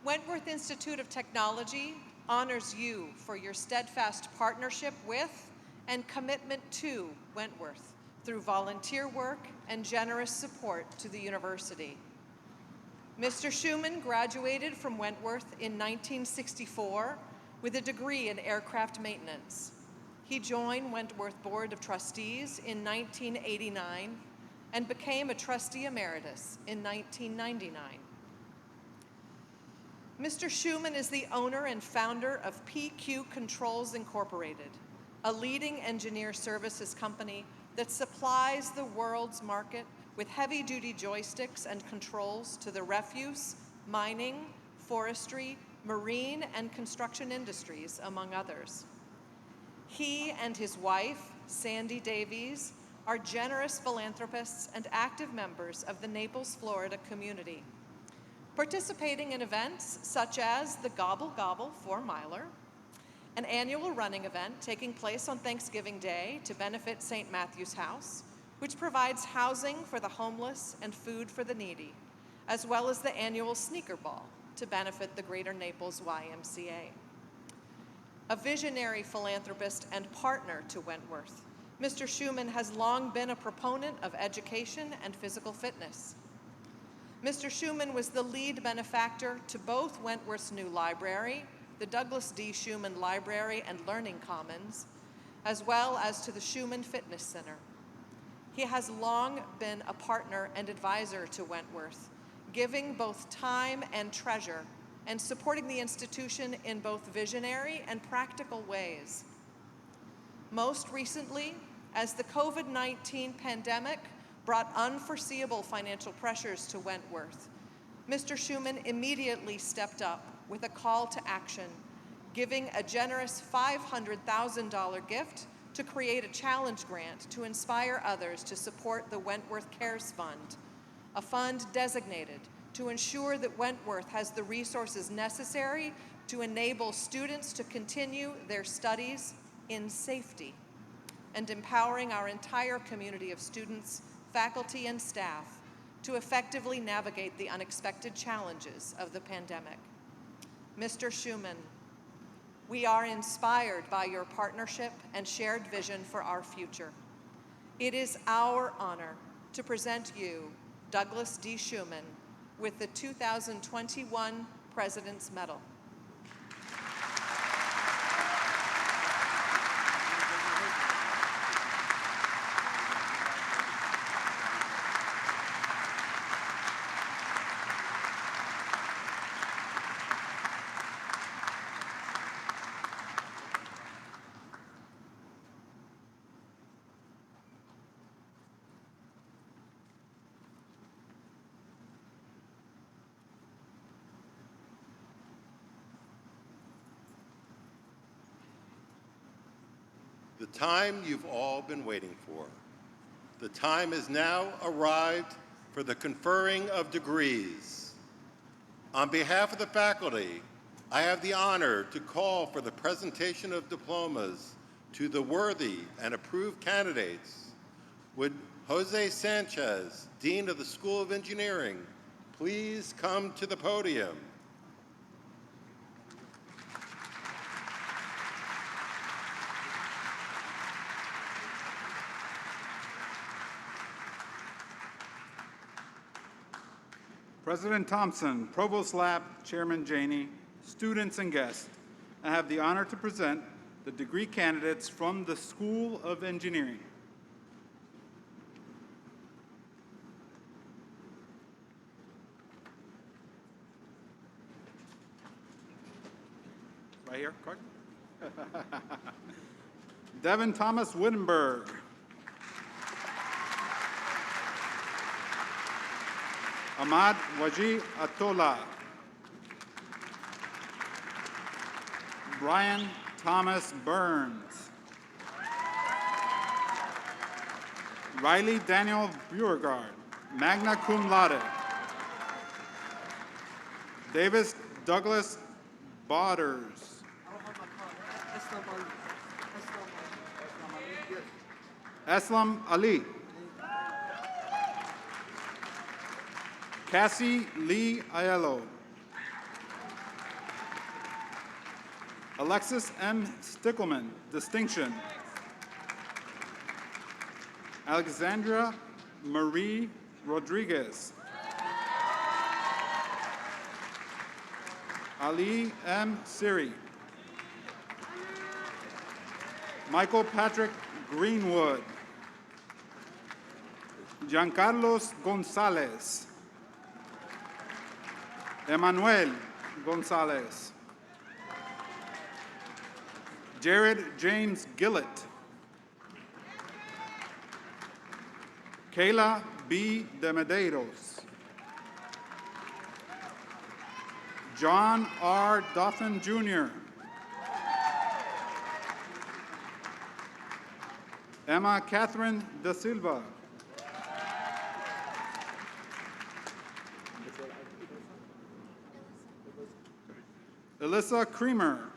Wentworth Institute of Technology honors you for your steadfast partnership with and commitment to Wentworth through volunteer work and generous support to the university. Mr. Schumann graduated from Wentworth in 1964 with a degree in aircraft maintenance. He joined Wentworth Board of Trustees in 1989 and became a trustee emeritus in 1999. Mr. Schumann is the owner and founder of PQ Controls Incorporated, a leading engineer services company that supplies the world's market with heavy-duty joysticks and controls to the refuse, mining, forestry, marine, and construction industries, among others. He and his wife, Sandy Davies, are generous philanthropists and active members of the Naples, Florida community, participating in events such as the Gobble Gobble 4-miler, an annual running event taking place on Thanksgiving Day to benefit St. Matthew's House, which provides housing for the homeless and food for the needy, as well as the annual Sneaker Ball to benefit the Greater Naples YMCA. A visionary philanthropist and partner to Wentworth, Mr. Schumann has long been a proponent of education and physical fitness. Mr. Schumann was the lead benefactor to both Wentworth's new library, the Douglas D. Schumann Library and Learning Commons, as well as to the Schumann Fitness Center. He has long been a partner and advisor to Wentworth, giving both time and treasure and supporting the institution in both visionary and practical ways. Most recently, as the COVID-19 pandemic brought unforeseeable financial pressures to Wentworth, Mr. Schumann immediately stepped up with a call to action, giving a generous $500,000 gift to create a challenge grant to inspire others to support the Wentworth Cares Fund, a fund designated to ensure that Wentworth has the resources necessary to enable students to continue their studies in safety, and empowering our entire community of students, faculty, and staff to effectively navigate the unexpected challenges of the pandemic. Mr. Schumann, we are inspired by your partnership and shared vision for our future. It is our honor to present you, Douglas D. Schumann, with the 2021 President's Medal. the time you've all been waiting for. The time has now arrived for the conferring of degrees. On behalf of the faculty, I have the honor to call for the presentation of diplomas to the worthy and approved candidates. Would Jose Sanchez, Dean of the School of Engineering, please come to the podium? President Thompson, Provost Lapp, Chairman Janey, students and guests, I have the honor to present the degree candidates from the School of Engineering. Right here, card. Devin Thomas Wittenberg. Ahmad Waji Atola. Brian Thomas Burns. Riley Daniel Beauregard, magna cum laude. Davis Douglas Bodders. Eslam Ali. Cassie Lee Aiello. Alexis M. Stickelman, distinction. Alexandra Marie Rodriguez. Ali M. Siri. Michael Patrick Greenwood. Giancarlos Gonzalez. Emmanuel Gonzalez. Jared James Gillett. Kayla B. De Medeiros. John R. Doffin, Jr. Emma Catherine Da Silva. Alyssa Creamer.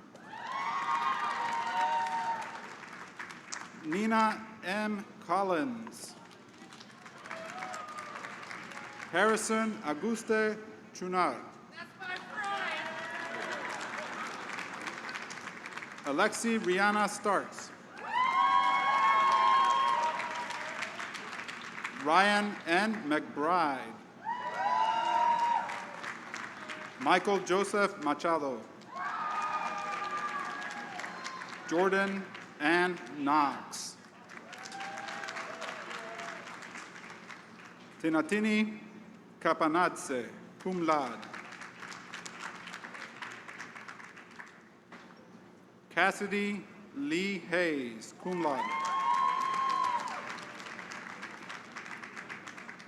Nina M. Collins. Harrison Auguste Chunard. Alexi Rihanna Starks. Ryan N. McBride. Michael Joseph Machado. Jordan Ann Knox. Tinatini Capanadze, cum laude. Cassidy Lee Hayes, cum laude.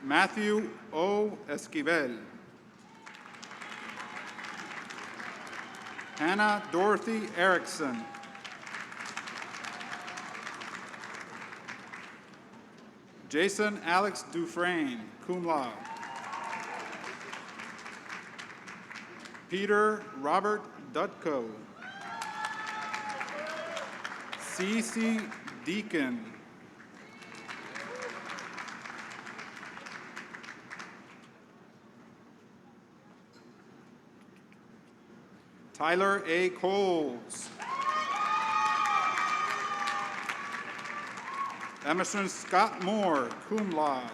Matthew O. Esquivel. Hannah Dorothy Erickson. Jason Alex Dufresne, cum laude. Peter Robert Dutko. C.C. Deacon. Tyler A. Coles. Emerson Scott Moore, cum laude.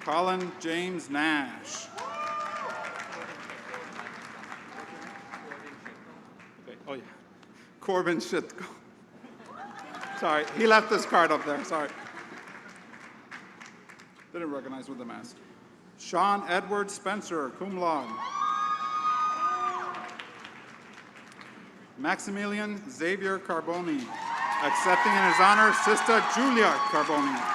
Colin James Nash. Oh, yeah. Corbin Shitko. Sorry, he left this card up there, sorry. Didn't recognize with the mask. Sean Edward Spencer, cum laude. Maximilian Xavier Carboni, accepting in his honor Sister Julia Carboni.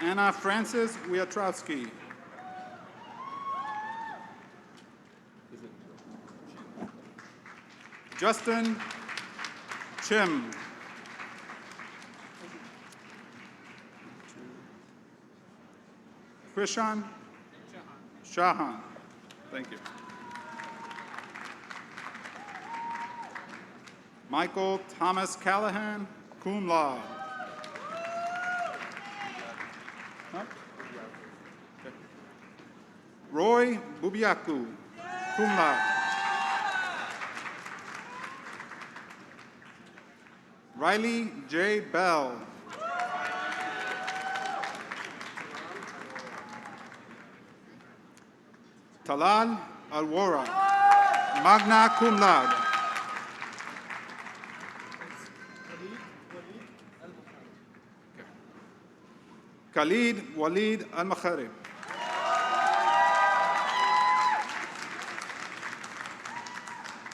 Anna Francis Wiatrowski. Justin Chim. Krishan Shahan. Thank you. Michael Thomas Callahan, cum laude. Huh? Okay. Roy Bubiaku, cum laude. Riley J. Bell. Talal Alwara, magna cum laude. Khalid Walid Al-Makharib.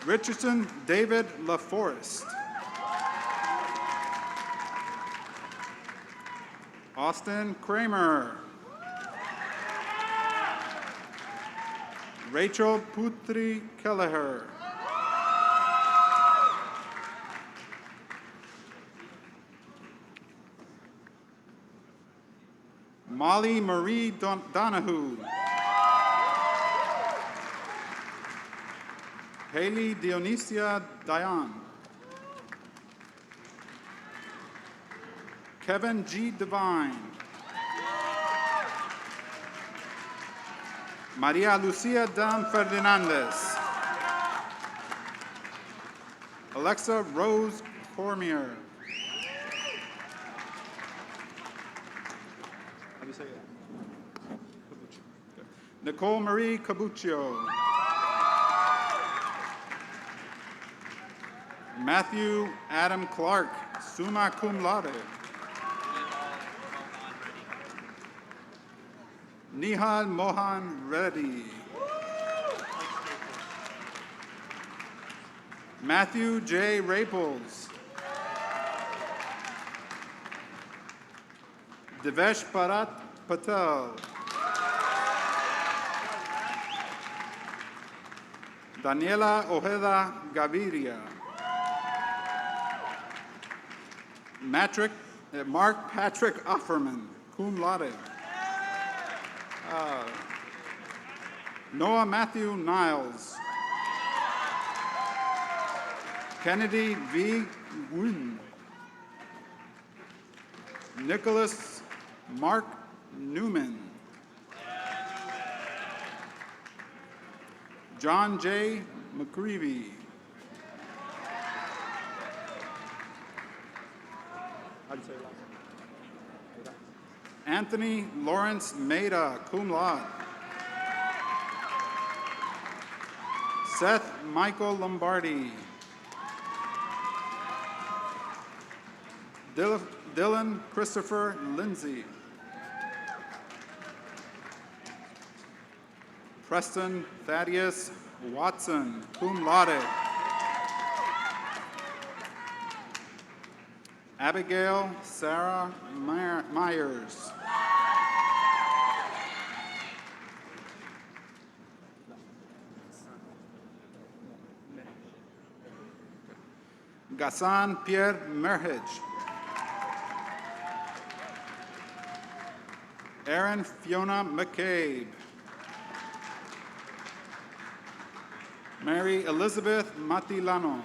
Richardson David LaForest. Austin Kramer. Rachel Putri Kelleher. Molly Marie Donahue. Haley Dionisia Dion. Kevin G. Devine. Maria Lucia Dan Fernandez. Alexa Rose Cormier. How do you say that? Nicole Marie Cabuccio. Matthew Adam Clark, summa cum laude. Nihal Mohan Reddy. Matthew J. Raples. Devesh Parat Patel. Daniela Ojeda Gaviria. Mark Patrick Offerman, cum laude. Noah Matthew Niles. Kennedy V. Wooten. Nicholas Mark Newman. John J. McCreevy. How do you say it? Anthony Lawrence Maida, cum laude. Seth Michael Lombardi. Dylan Christopher Lindsay. Preston Thaddeus Watson, cum laude. Abigail Sarah Myers. Gassan Pierre Merhage. Erin Fiona McCabe. Mary Elizabeth Matilano.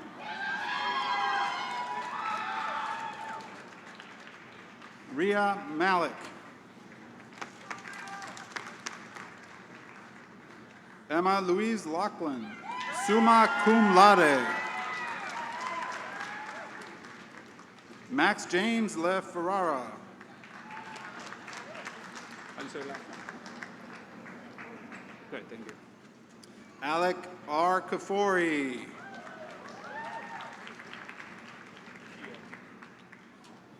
Ria Malik. Emma Louise Lachlan, summa cum laude. Max James Le Ferrara. How do you say that? Great, thank you. Alec R. Kafori.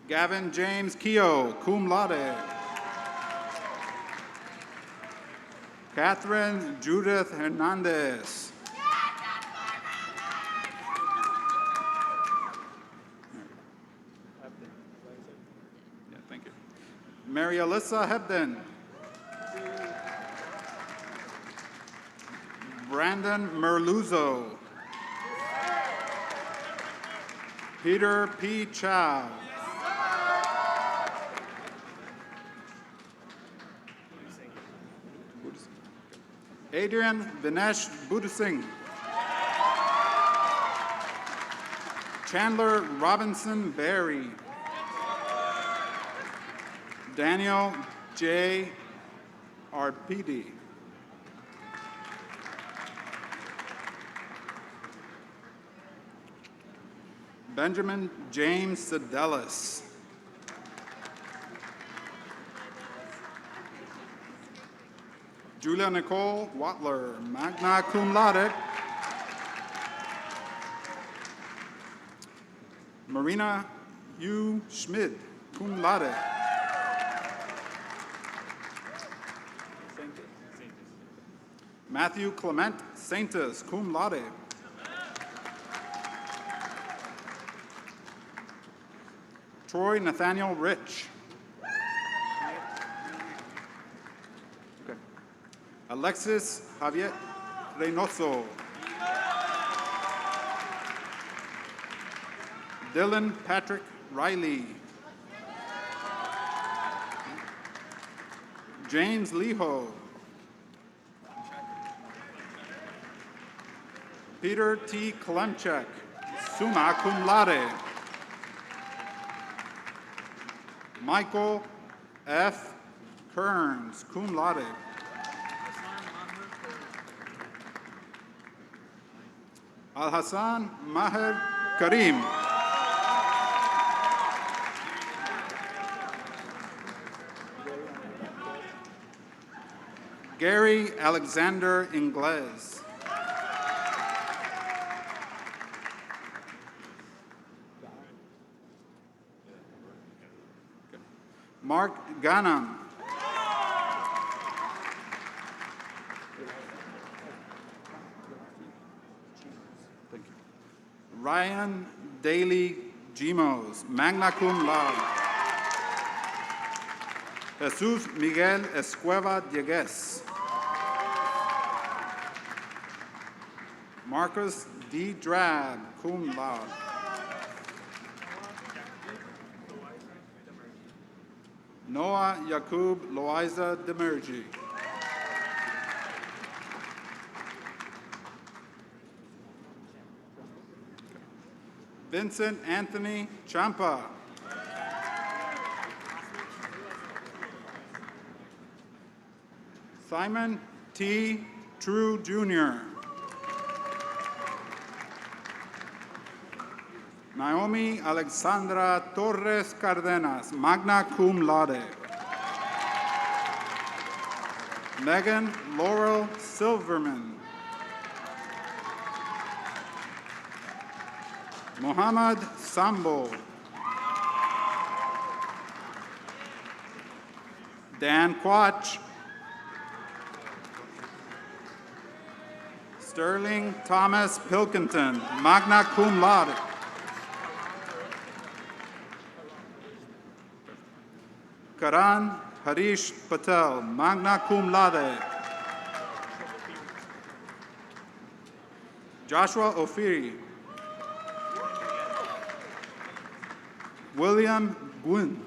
Gavin James Keogh, cum laude. Catherine Judith Hernandez. Yeah, thank you. Mary Alyssa Hebden. Brandon Merluzzo. Peter P. Chow. Adrian Vinesh Budasingh. Chandler Robinson Berry. Daniel J. Arpidi. Benjamin James Sedelis. Julia Nicole Watler, magna cum laude. Marina U. Schmid, cum laude. Matthew Clement Saintus, cum laude. Troy Nathaniel Rich. Okay. Alexis Javier Reynoso. Dylan Patrick Riley. James Leho. Peter T. Klemchek, summa cum laude. Michael F. Kearns, cum laude. Al-Hassan Maher Karim. Gary Alexander Ingles. Mark Ganam. Thank you. Ryan Daly Gimos, magna cum laude. Jesus Miguel Escueva Diegues. Marcus D. Drab, cum laude. Noah Yakub Loiza Demerji. Vincent Anthony Champa. Simon T. True Jr. Naomi Alexandra Torres Cardenas, magna cum laude. Megan Laurel Silverman. Muhammad Sambo. Dan Quach. Sterling Thomas Pilkington, magna cum laude. Karan Harish Patel, magna cum laude. Joshua Ofiri. William Gwynn.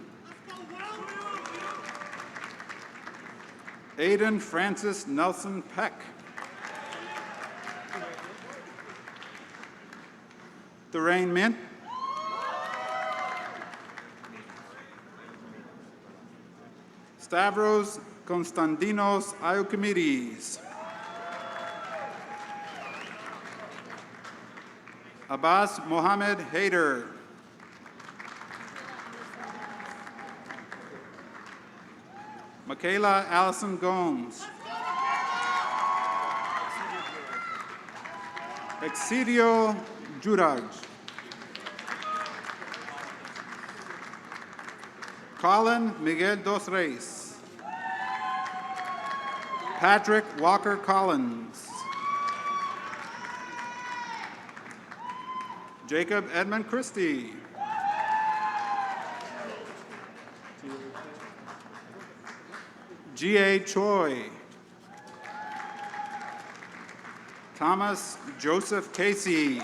Aiden Francis Nelson Peck. Thorane Mint. Stavros Konstantinos Ioukimides. Abbas Mohammed Haider. Michaela Allison Gomes. Exidio Juraj. Colin Miguel Dos Reis. Patrick Walker Collins. Jacob Edmund Christie. G.A. Choi. Thomas Joseph Casey.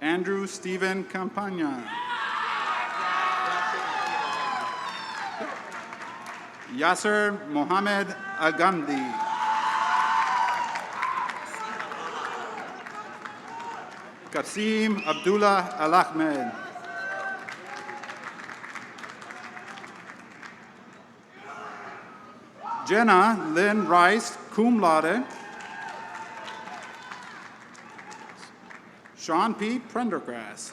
Andrew Stephen Campagna. Yasser Mohammed Agandi. Qasim Abdullah Al-Ahmed. Jenna Lynn Rice, cum laude. Sean P. Prendergrass.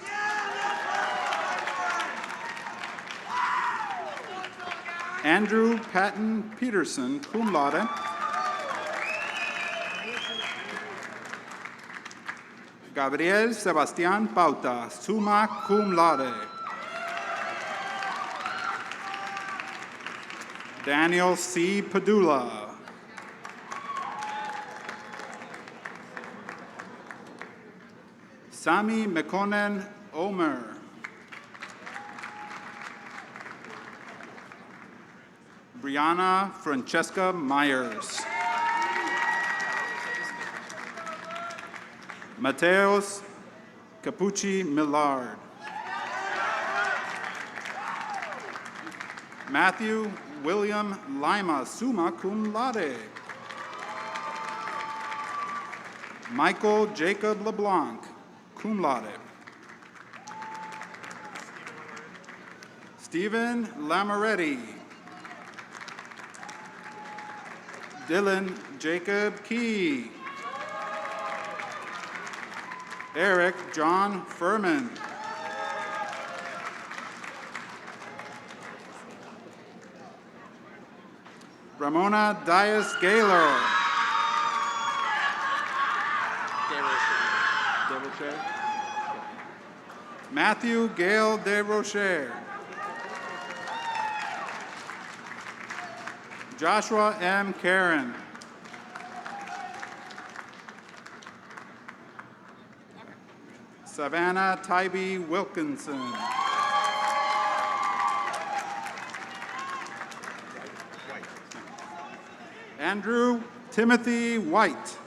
Andrew Patton Peterson, cum laude. Gabriel Sebastian Pauta, summa cum laude. Daniel C. Padula. Sami Mekonnen Omer. Brianna Francesca Myers. Mateos Capucci Millard. Matthew William Lima, summa cum laude. Michael Jacob LeBlanc, cum laude. Stephen Lamaretti. Dylan Jacob Key. Eric John Furman. Ramona Dias Gaylor. Matthew Gale De Rocher. Joshua M. Karen. Savannah Tybee Wilkinson. Andrew Timothy White.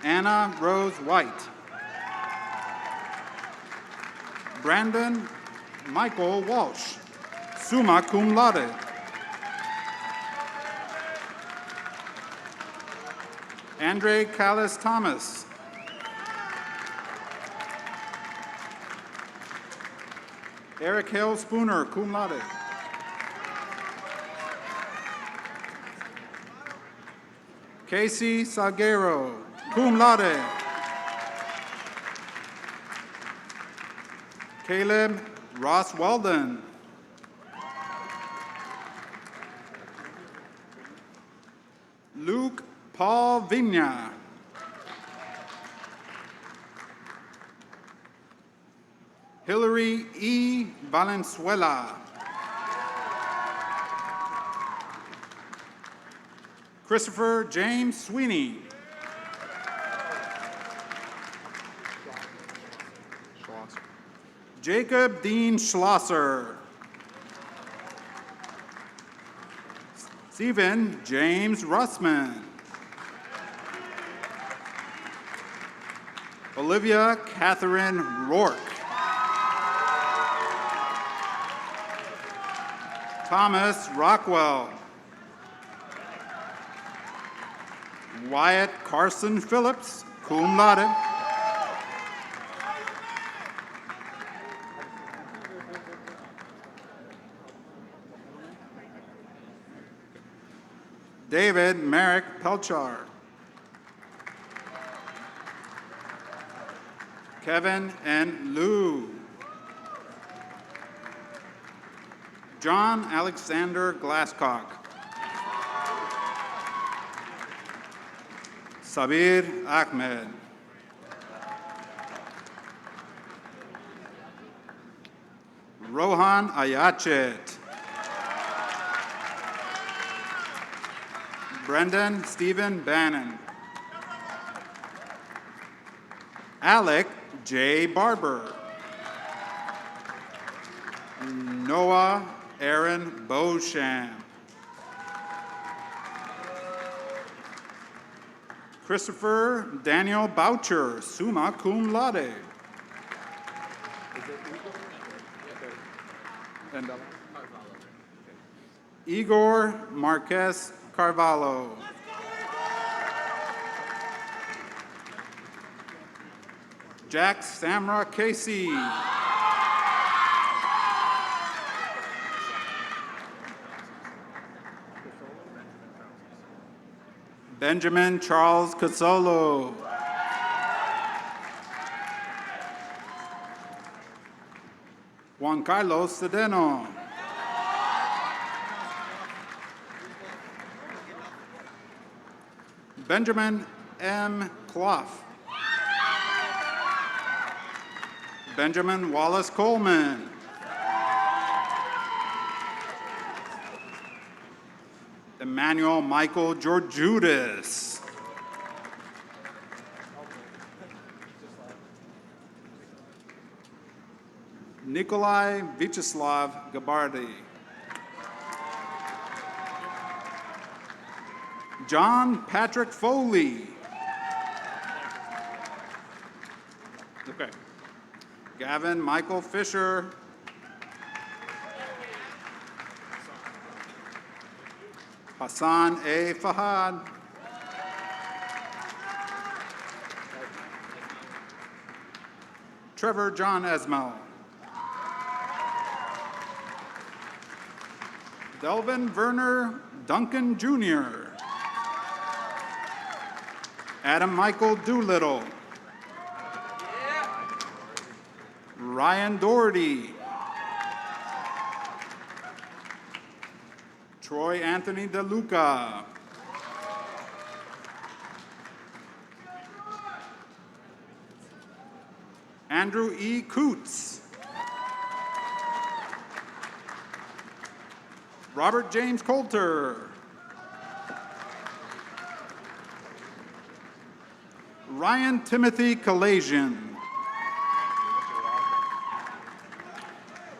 Anna Rose White. Brandon Michael Walsh, summa cum laude. Andre Callis Thomas. Eric Hill Spooner, cum laude. Casey Salguero, cum laude. Caleb Ross Weldon. Luke Paul Vigna. Hillary E. Valenzuela. Christopher James Sweeney. Jacob Dean Schlosser. Stephen James Russman. Olivia Catherine Rourke. Thomas Rockwell. Wyatt Carson Phillips, cum laude. David Merrick Pelchar. Kevin N. Liu. John Alexander Glasscock. Sabir Ahmed. Rohan Ayachet. Brendan Stephen Bannon. Alec J. Barber. Noah Aaron Beauchamp. Christopher Daniel Boucher, summa cum laude. And, Igor Marquez Carvalho. Jack Samra Casey. Benjamin Charles Casolo. Juan Carlos Cedeno. Benjamin M. Clough. Benjamin Wallace Coleman. Emmanuel Michael Georgioudas. Nikolai Vyacheslav Gabardi. John Patrick Foley. Okay. Gavin Michael Fisher. Hassan A. Fahad. Trevor John Esmel. Delvin Werner Duncan Jr. Adam Michael Doolittle. Ryan Doherty. Troy Anthony DeLuca. Andrew E. Coots. Robert James Coulter. Ryan Timothy Kalasian.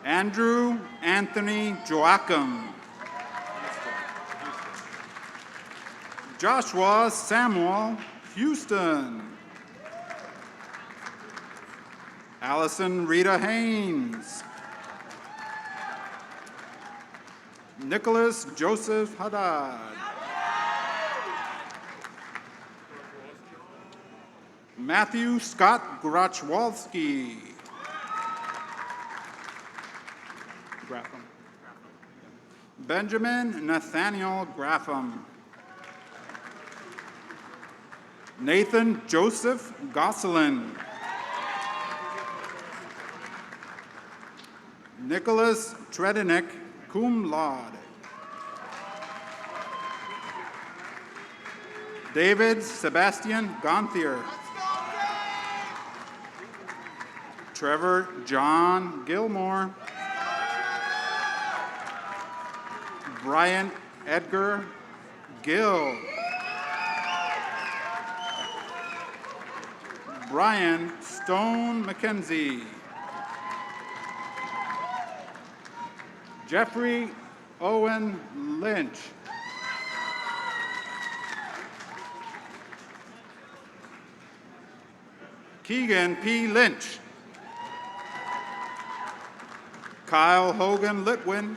Andrew Anthony Joachim. Joshua Samuel Houston. Allison Rita Haynes. Nicholas Joseph Haddad. Matthew Scott Grachwalski. Grapham. Benjamin Nathaniel Grapham. Nathan Joseph Gosselin. Nicholas Tredenick, cum laude. David Sebastian Gonthier. Trevor John Gilmore. Brian Edgar Gill. Brian Stone McKenzie. Jeffrey Owen Lynch. Keegan P. Lynch. Kyle Hogan Litwin.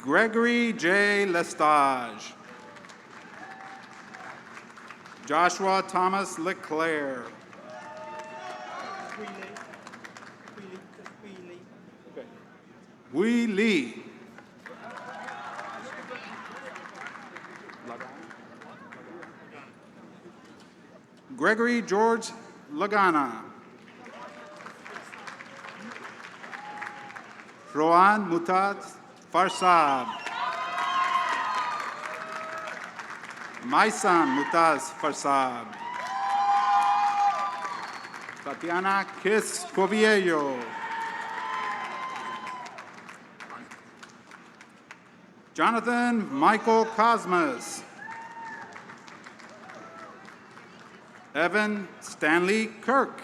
Gregory J. Lestage. Joshua Thomas Leclerc. Wee Lee. Gregory George Lagana. Rohan Mutaz Farsad. Maisan Mutaz Farsad. Tatiana Kiss Coviello. Jonathan Michael Cosmas. Evan Stanley Kirk.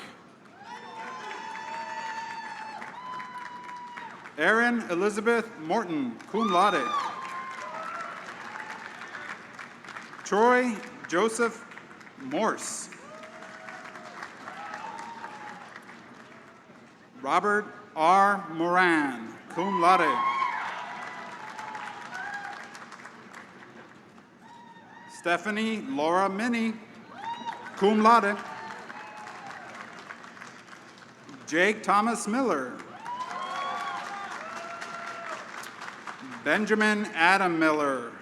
Erin Elizabeth Morton, cum laude. Troy Joseph Morse. Robert R. Moran, cum laude. Stephanie Laura Minnie, cum laude. Jake Thomas Miller. Benjamin Adam Miller.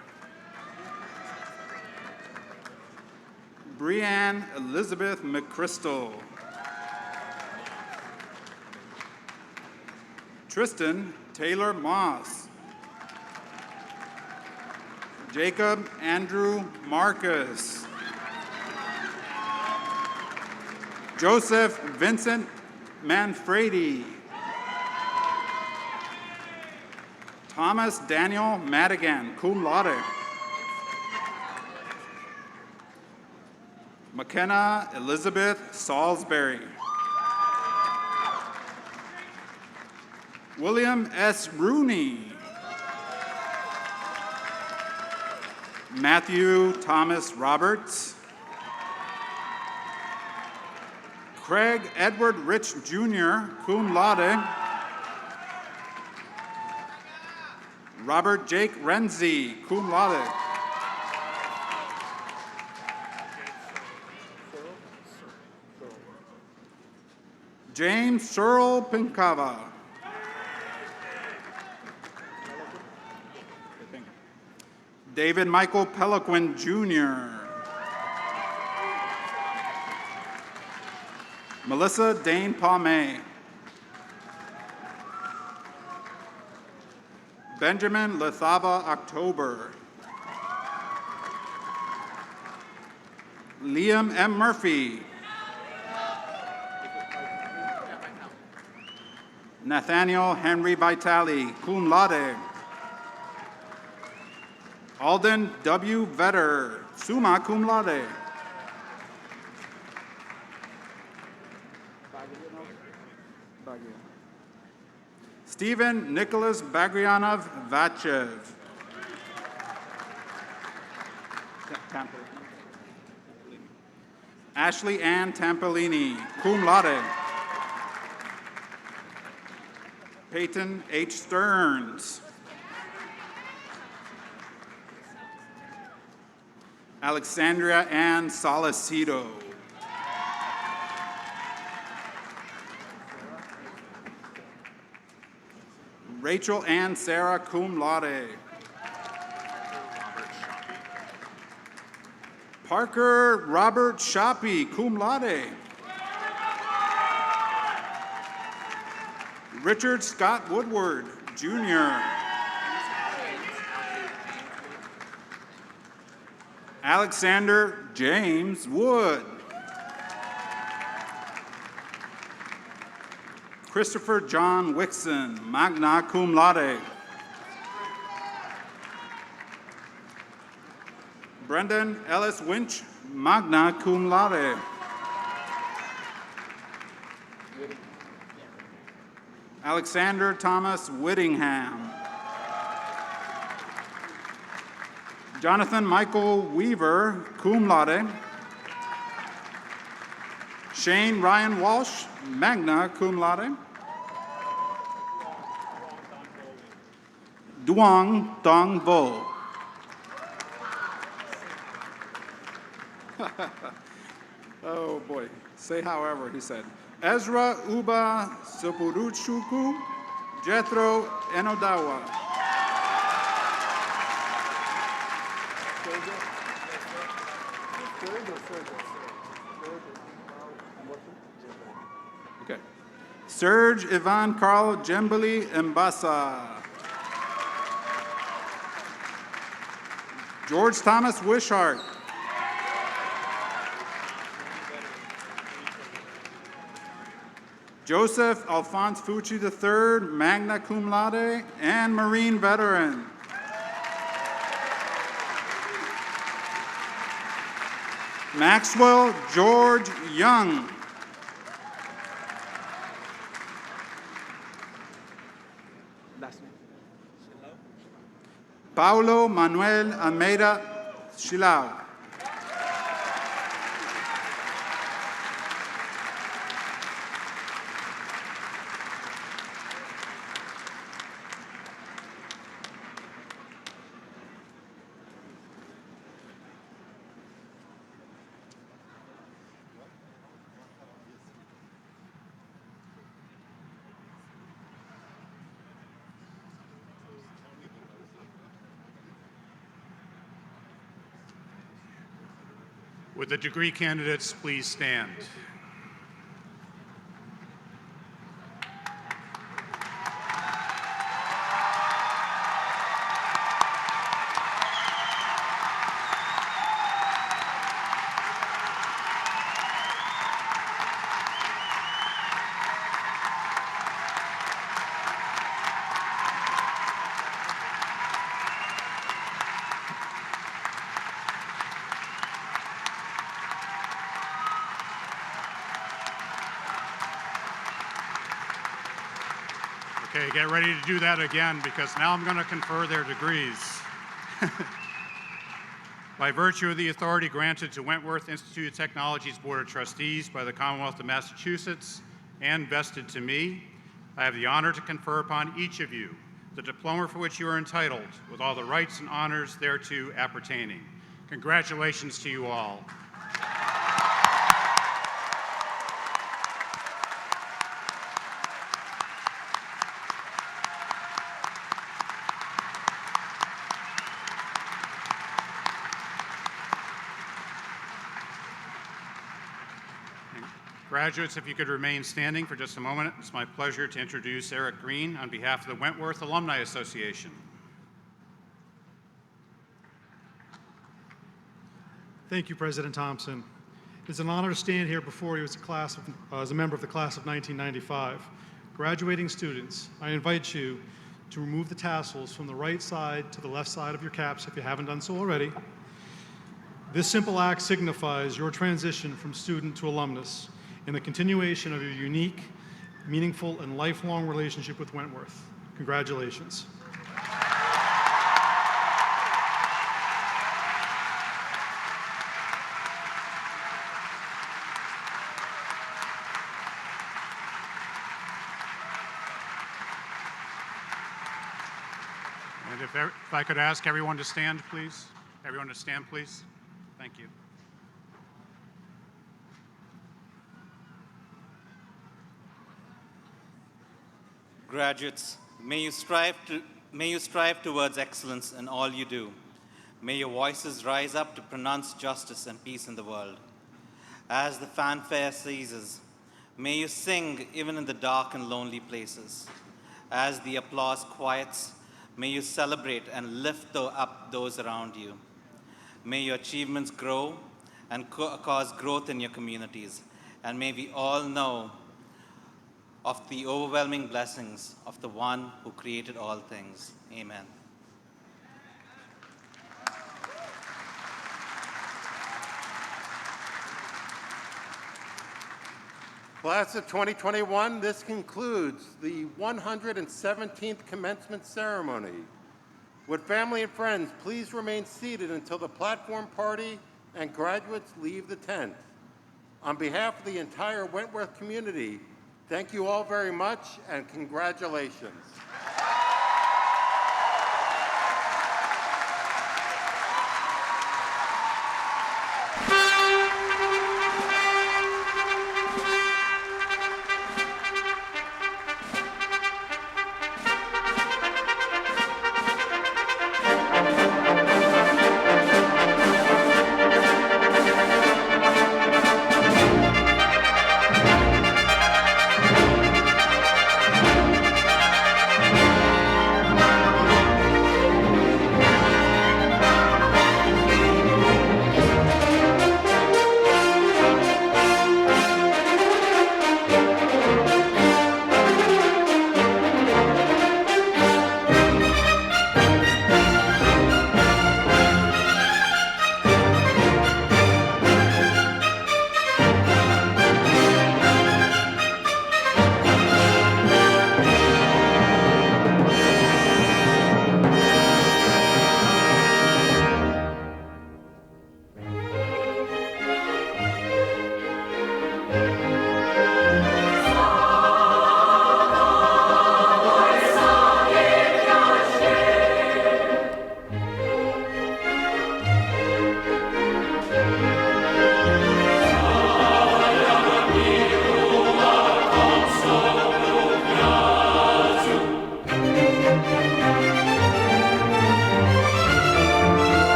Brianne Elizabeth McChrystal. Tristan Taylor Moss. Jacob Andrew Marcus. Joseph Vincent Manfredi. Thomas Daniel Madigan, cum laude. McKenna Elizabeth Salisbury. William S. Rooney. Matthew Thomas Roberts. Craig Edward Rich Jr., cum laude. Robert Jake Renzi, cum laude. James Searle Pincava. David Michael Peliquin Jr. Melissa Dane Palme. Benjamin Lethaba October. Liam M. Murphy. Nathaniel Henry Vitale, cum laude. Alden W. Vetter, summa cum laude. Stephen Nicholas Bagrianov Vachev. Ashley Ann Tampolini, cum laude. Peyton H. Stearns. Alexandria Ann Solicito. Rachel Ann Sarah, cum laude. Parker Robert Shoppy, cum laude. Richard Scott Woodward, Jr. Alexander James Wood. Christopher John Wixon, magna cum laude. Brendan Ellis Winch, magna cum laude. Alexander Thomas Whittingham. Jonathan Michael Weaver, cum laude. Shane Ryan Walsh, magna cum laude. Duong Dong Vo. Oh boy, say however, he said. Ezra Uba Supuruchuku, Jethro Enodawa. Okay. Serge Ivan Carl Jembali Mbasa. George Thomas Wishart. Joseph Alphonse Fucci III, magna cum laude and Marine veteran. Maxwell George Young. Paulo Manuel Almeida Shilao. Would the degree candidates please stand? Okay, get ready to do that again because now I'm going to confer their degrees. By virtue of the authority granted to Wentworth Institute of Technology's Board of Trustees by the Commonwealth of Massachusetts and vested to me, I have the honor to confer upon each of you the diploma for which you are entitled with all the rights and honors thereto appertaining. Congratulations to you all. Graduates, if you could remain standing for just a moment, it's my pleasure to introduce Eric Green on behalf of the Wentworth Alumni Association. Thank you, President Thompson. It's an honor to stand here before you as a member of the class of 1995. Graduating students, I invite you to remove the tassels from the right side to the left side of your caps if you haven't done so already. This simple act signifies your transition from student to alumnus and the continuation of your unique, meaningful, and lifelong relationship with Wentworth. Congratulations. And if I could ask everyone to stand, please. Everyone to stand, please. Thank you. Graduates, may you strive towards excellence in all you do. May your voices rise up to pronounce justice and peace in the world. As the fanfare ceases, may you sing even in the dark and lonely places. As the applause quiets, may you celebrate and lift up those around you. May your achievements grow and cause growth in your communities. And may we all know of the overwhelming blessings of the one who created all things. Amen. Class of 2021, this concludes the 117th commencement ceremony. Would family and friends please remain seated until the platform party and graduates leave the tent. On behalf of the entire Wentworth community, thank you all very much and congratulations.